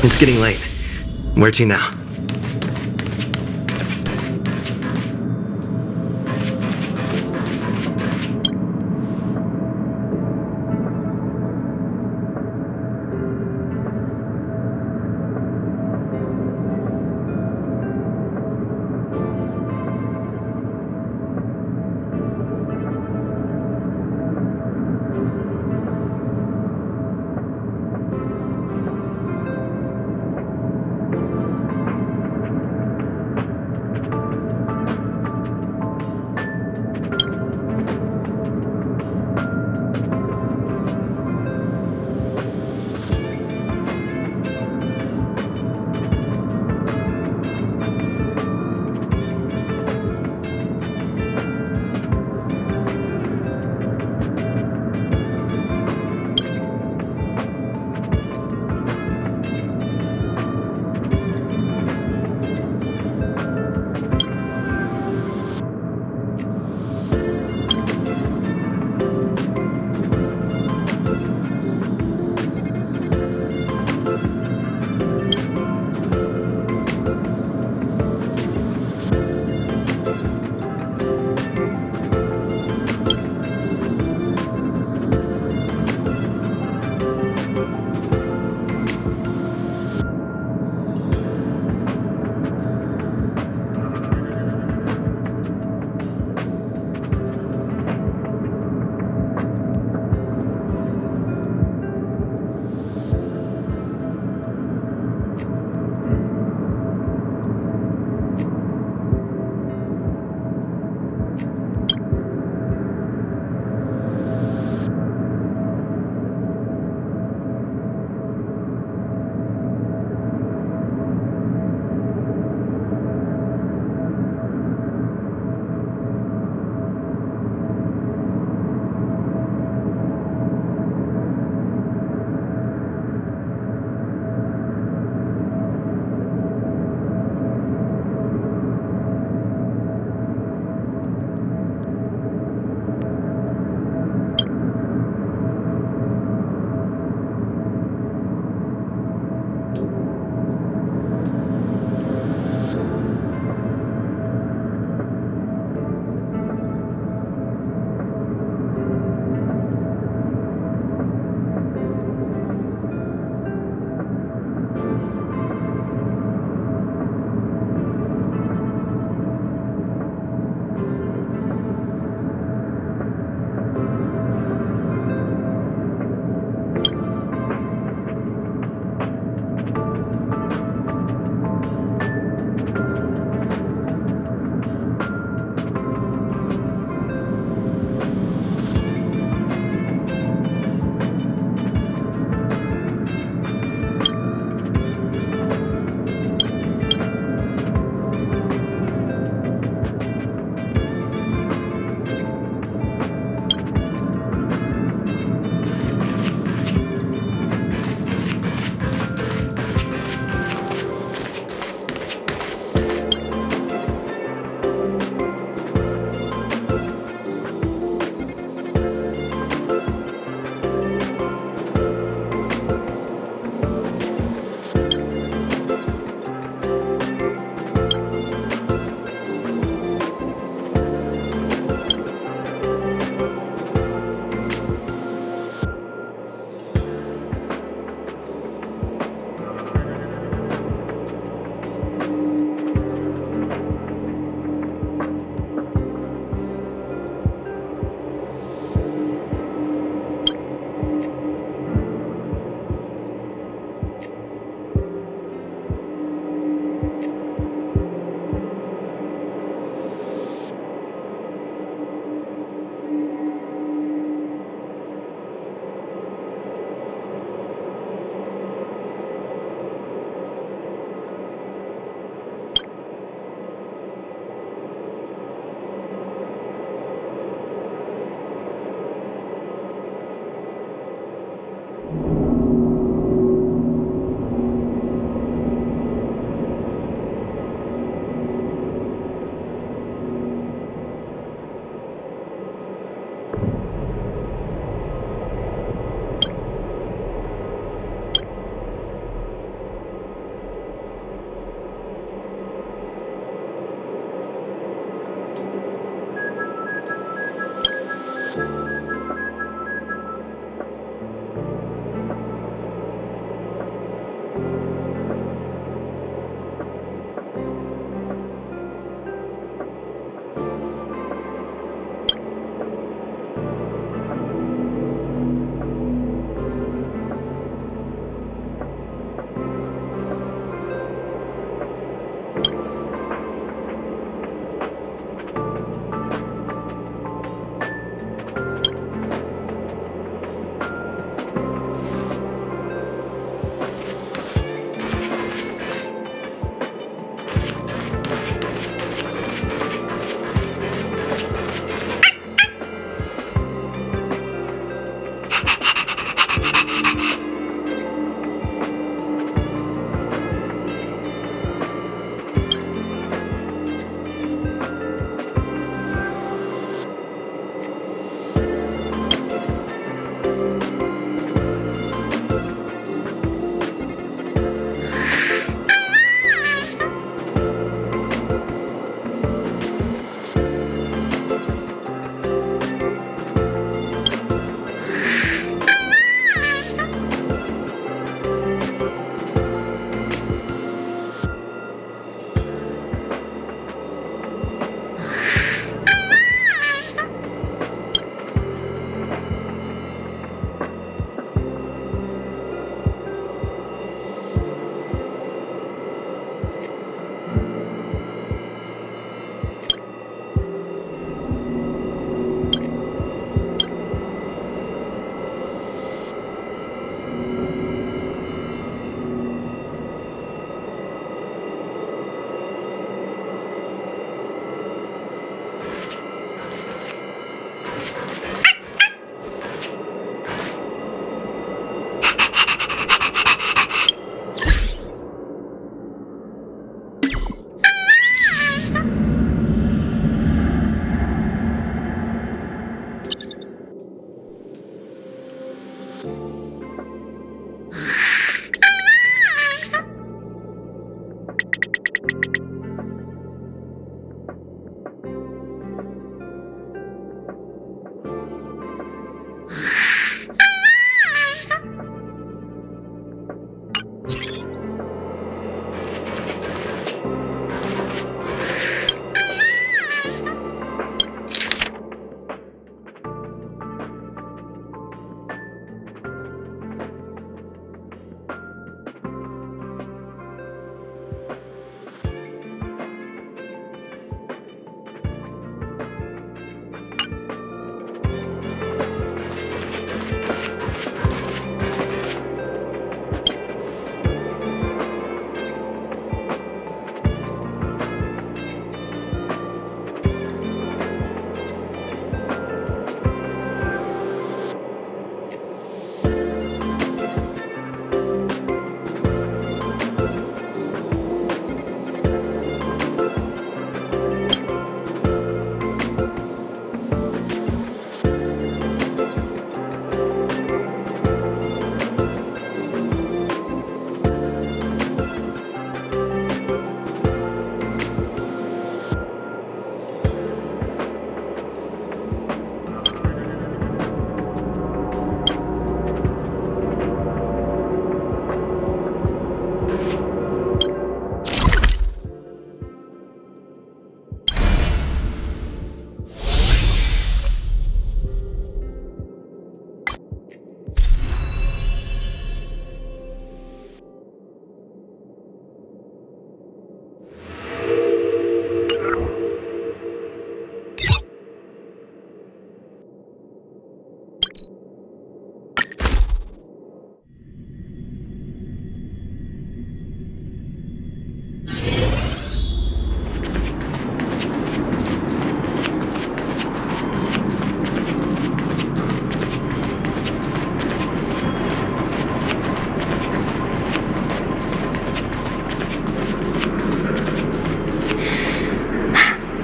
Speaker 4: It's getting late. Where to now?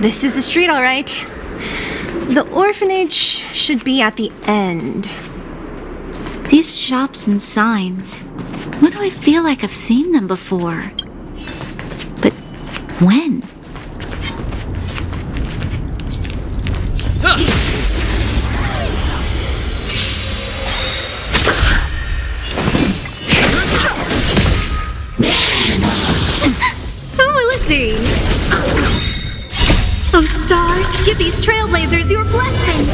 Speaker 9: This is the street, all right. The orphanage should be at the end.
Speaker 7: These shops and signs. Why do I feel like I've seen them before? But when?
Speaker 3: Who will it be? Oh, stars, give these trailblazers your blessing.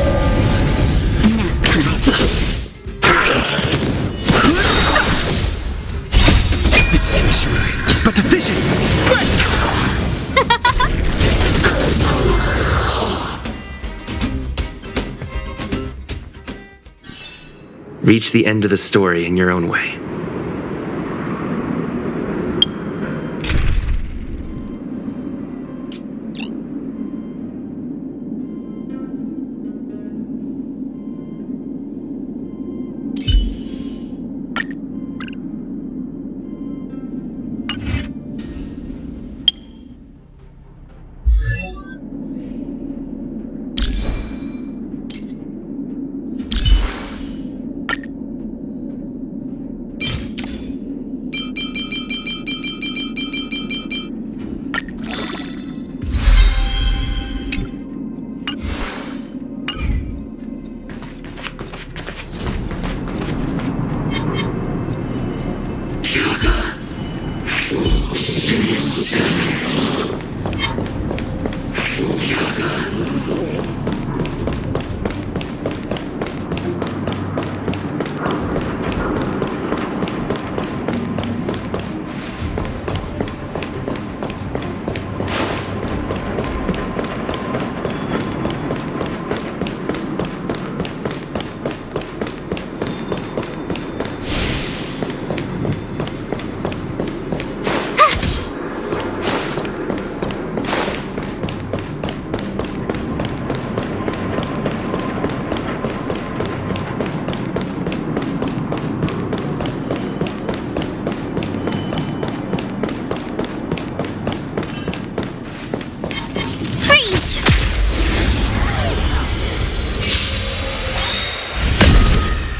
Speaker 7: Nap time.
Speaker 1: The sanctuary is but a vision.
Speaker 4: Reach the end of the story in your own way.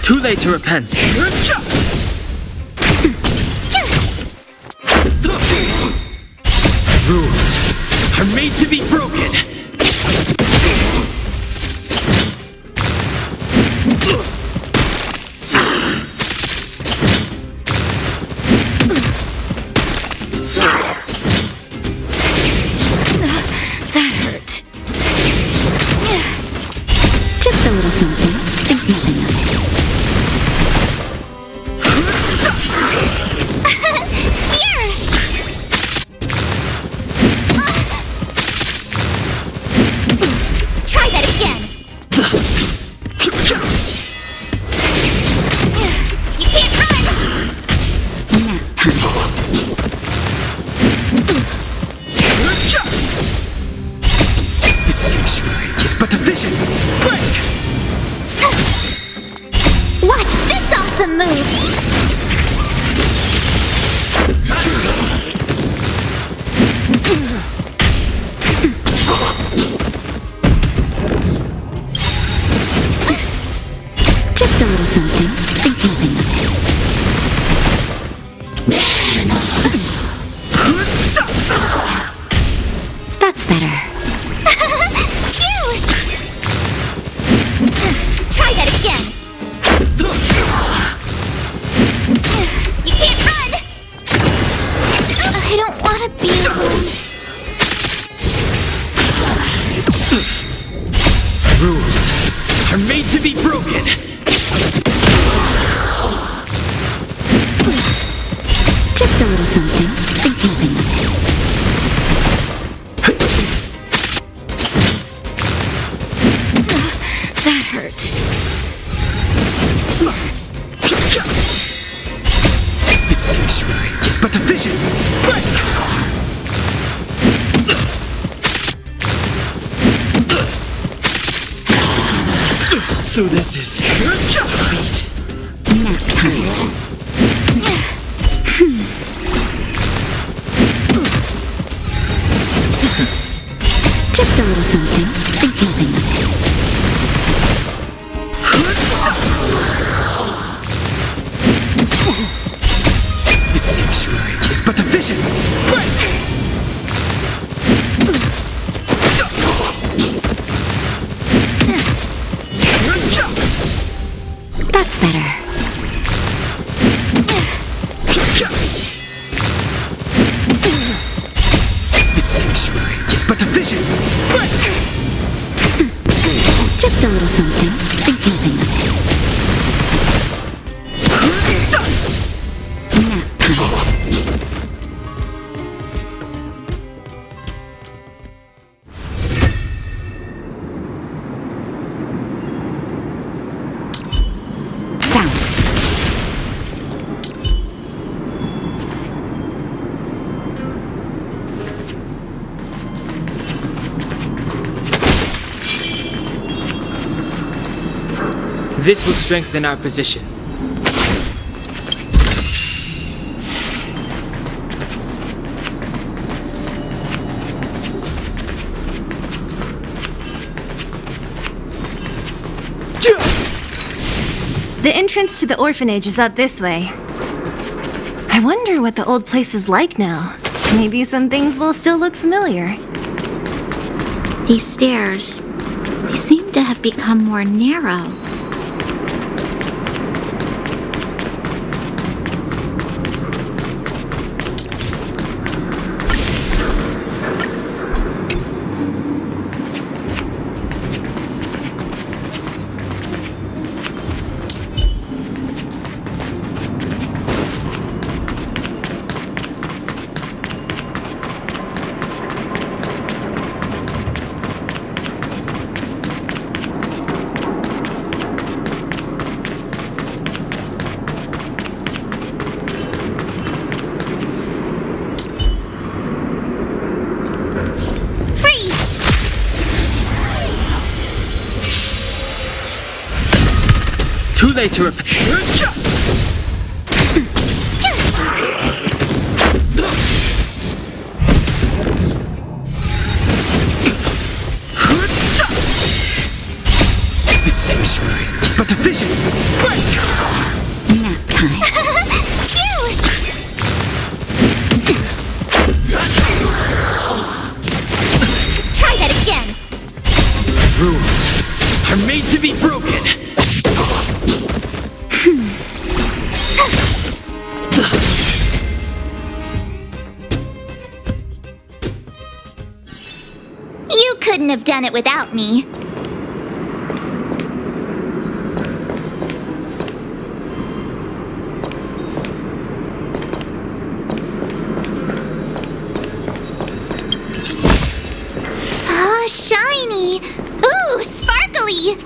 Speaker 6: Too late to repent.
Speaker 1: Rules are made to be broken.
Speaker 3: That hurt.
Speaker 10: Just a little something. Think nothing of it.
Speaker 2: Here! Try that again! You can't run!
Speaker 10: Nap time.
Speaker 1: The sanctuary is but a vision. Break!
Speaker 2: Watch this awesome move!
Speaker 10: Just a little something. Think nothing of it. That's better.
Speaker 2: Phew! Try that again! You can't run! I don't want to be alone.
Speaker 1: Rules are made to be broken.
Speaker 10: Just a little something. Think nothing of it.
Speaker 3: That hurt.
Speaker 1: The sanctuary is but a vision. Break! So this is fate.
Speaker 10: Nap time. Just a little something. Think nothing of it.
Speaker 1: The sanctuary is but a vision. Break!
Speaker 10: That's better.
Speaker 1: The sanctuary is but a vision. Break!
Speaker 10: Just a little something. Think nothing of it. Nap time. Found it.
Speaker 6: This will strengthen our position.
Speaker 9: The entrance to the orphanage is up this way. I wonder what the old place is like now. Maybe some things will still look familiar.
Speaker 7: These stairs, they seem to have become more narrow.
Speaker 6: Too late to repair.
Speaker 1: The sanctuary is but a vision. Break!
Speaker 10: Nap time.
Speaker 2: Try that again.
Speaker 1: Rules are made to be broken.
Speaker 2: You couldn't have done it without me. Ah, shiny! Ooh, sparkly!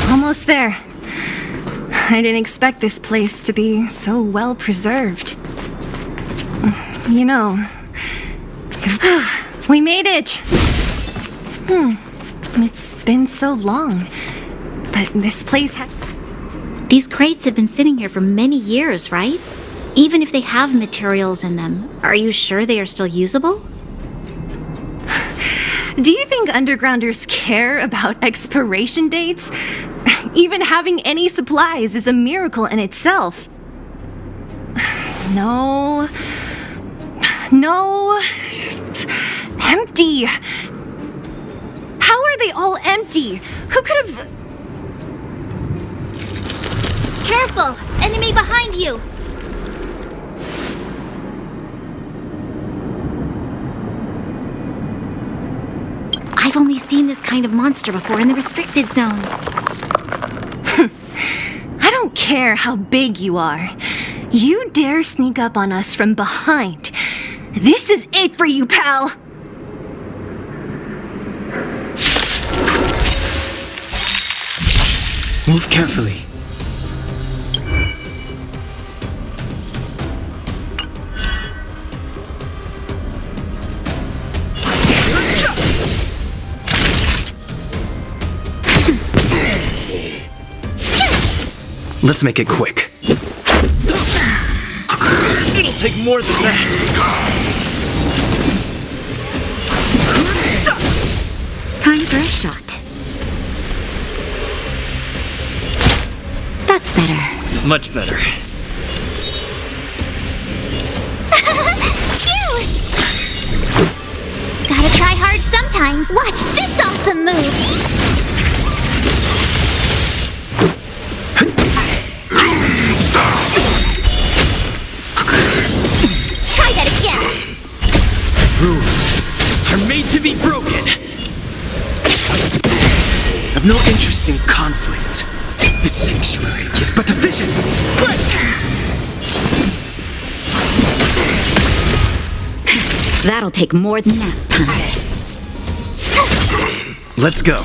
Speaker 9: Almost there. I didn't expect this place to be so well preserved. You know, we made it! It's been so long, but this place
Speaker 7: These crates have been sitting here for many years, right? Even if they have materials in them, are you sure they are still usable?
Speaker 9: Do you think undergrounders care about expiration dates? Even having any supplies is a miracle in itself. No. Empty. How are they all empty? Who could have...
Speaker 2: Careful! Enemy behind you!
Speaker 7: I've only seen this kind of monster before in the restricted zone.
Speaker 9: I don't care how big you are. You dare sneak up on us from behind. This is it for you, pal!
Speaker 6: Move carefully.
Speaker 1: Let's make it quick. It'll take more than that.
Speaker 10: Time for a shot. That's better.
Speaker 4: Much better.
Speaker 2: Cute! Gotta try hard sometimes. Watch this awesome move! Try that again!
Speaker 1: Rules are made to be broken.
Speaker 6: I've no interest in conflict.
Speaker 1: The sanctuary is but a vision. Break!
Speaker 10: That'll take more than nap time.
Speaker 4: Let's go.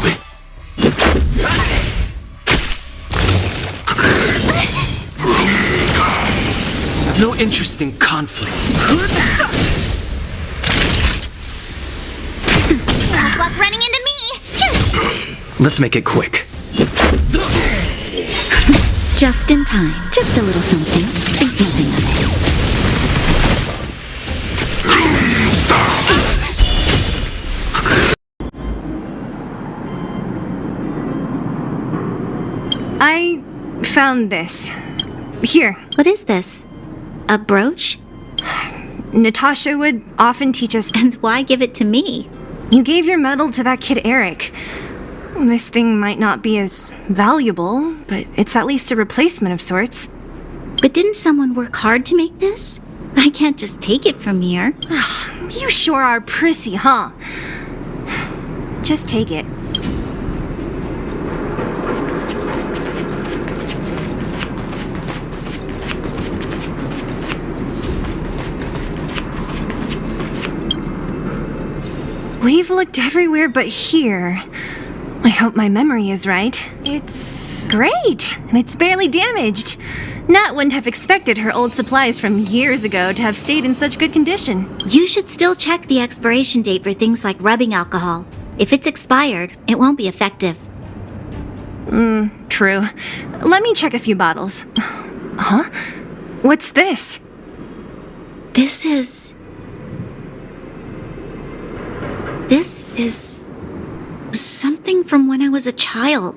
Speaker 6: I've no interest in conflict.
Speaker 2: Tough luck running into me!
Speaker 4: Let's make it quick.
Speaker 10: Just in time. Just a little something. Think nothing of it.
Speaker 9: I found this. Here.
Speaker 7: What is this? A brooch?
Speaker 9: Natasha would often teach us.
Speaker 7: And why give it to me?
Speaker 9: You gave your medal to that kid Eric. This thing might not be as valuable, but it's at least a replacement of sorts.
Speaker 7: But didn't someone work hard to make this? I can't just take it from here.
Speaker 9: You sure are prissy, huh? Just take it. We've looked everywhere but here. I hope my memory is right. It's great, and it's barely damaged. Nat wouldn't have expected her old supplies from years ago to have stayed in such good condition.
Speaker 7: You should still check the expiration date for things like rubbing alcohol. If it's expired, it won't be effective.
Speaker 9: True. Let me check a few bottles. Huh? What's this?
Speaker 7: This is something from when I was a child.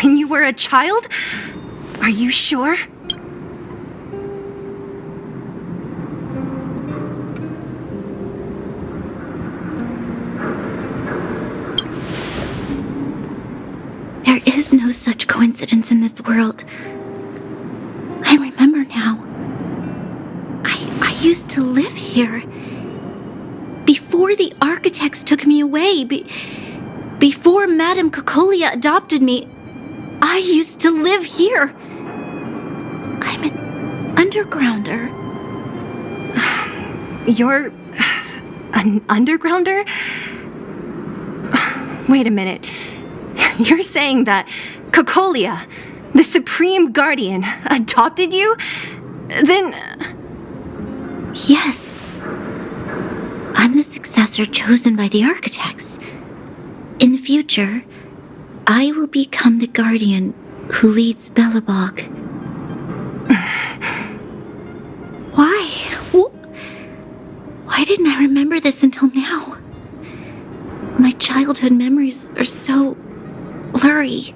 Speaker 9: When you were a child? Are you sure?
Speaker 7: There is no such coincidence in this world. I remember now. I used to live here. Before the architects took me away, before Madame Cocolia adopted me, I used to live here. I'm an undergrounder.
Speaker 9: You're an undergrounder? Wait a minute. You're saying that Cocolia, the Supreme Guardian, adopted you? Then...
Speaker 7: Yes. I'm the successor chosen by the architects. In the future, I will become the guardian who leads Belobog. Why? Why didn't I remember this until now? My childhood memories are so blurry.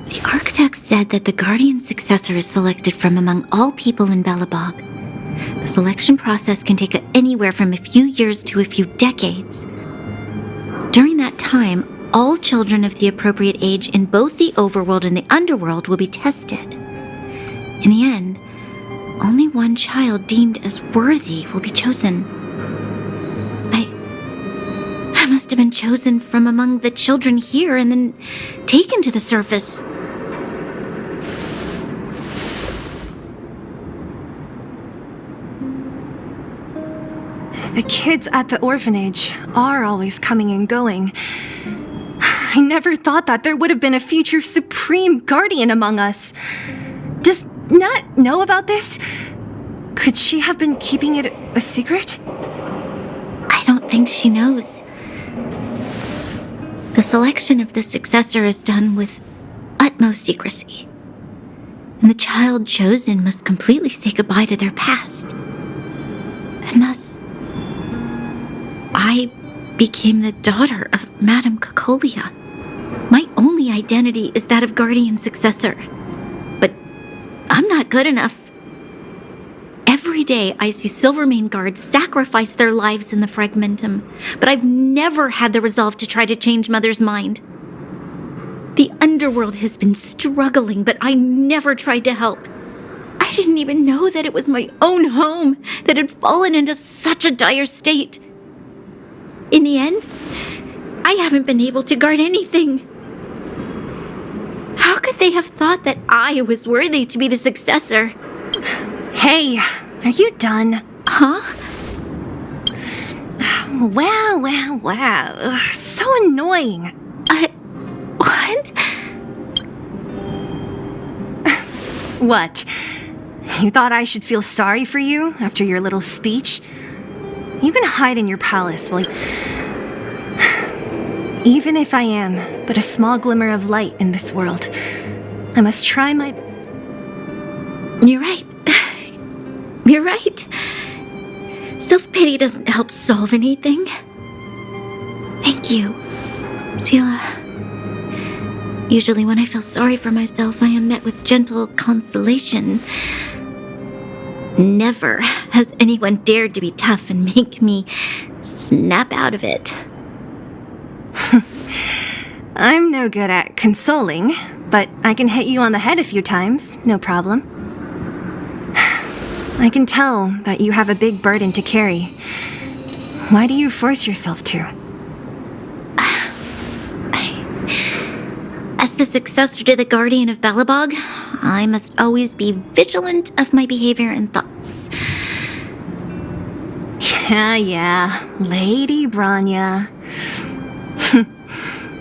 Speaker 7: The architects said that the guardian successor is selected from among all people in Belobog. The selection process can take anywhere from a few years to a few decades. During that time, all children of the appropriate age in both the overworld and the underworld will be tested. In the end, only one child deemed as worthy will be chosen. I must have been chosen from among the children here and then taken to the surface.
Speaker 9: The kids at the orphanage are always coming and going. I never thought that there would have been a future Supreme Guardian among us. Does Nat know about this? Could she have been keeping it a secret?
Speaker 7: I don't think she knows. The The selection of the successor is done with utmost secrecy, and the child chosen must completely say goodbye to their past. And thus, I became the daughter of Madame Cocolia. My only identity is that of guardian successor. But I'm not good enough. Every day I see Silvermane guards sacrifice their lives in the Fragmentum, but I've never had the resolve to try to change Mother's mind. The underworld has been struggling, but I never tried to help. I didn't even know that it was my own home that had fallen into such a dire state. In the end, I haven't been able to guard anything. How could they have thought that I was worthy to be the successor?
Speaker 9: Hey, are you done?
Speaker 7: Huh?
Speaker 9: Wow. Ugh, so annoying.
Speaker 7: What?
Speaker 9: What? You thought I should feel sorry for you after your little speech? You can hide in your palace while even if I am but a small glimmer of light in this world, I must try my...
Speaker 7: You're right. You're right. Self-pity doesn't help solve anything. Thank you, Sela. Usually when I feel sorry for myself, I am met with gentle consolation. Never has anyone dared to be tough and make me snap out of it.
Speaker 9: I'm no good at consoling, but I can hit you on the head a few times, no problem. I can tell that you have a big burden to carry. Why do you force yourself to?
Speaker 7: As the successor to the Guardian of Belobog, I must always be vigilant of my behavior and thoughts.
Speaker 9: Yeah, Lady Branya.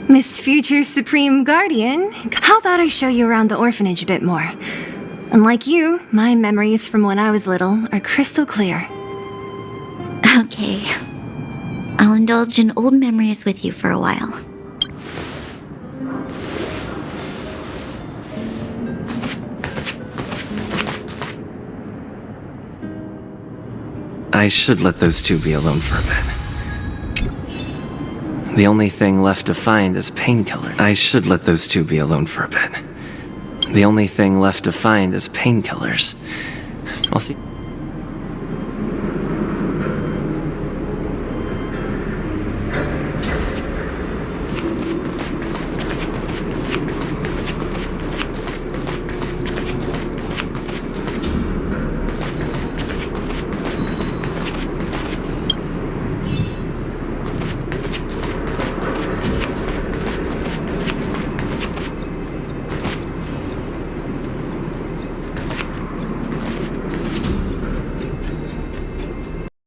Speaker 9: Miss Future Supreme Guardian, how about I show you around the orphanage a bit more? Unlike you, my memories from when I was little are crystal clear.
Speaker 7: Okay. I'll indulge in old memories with you for a while.
Speaker 4: I should let those two be alone for a bit. The only thing left to find is painkiller. I should let those two be alone for a bit. The only thing left to find is painkillers. I'll see.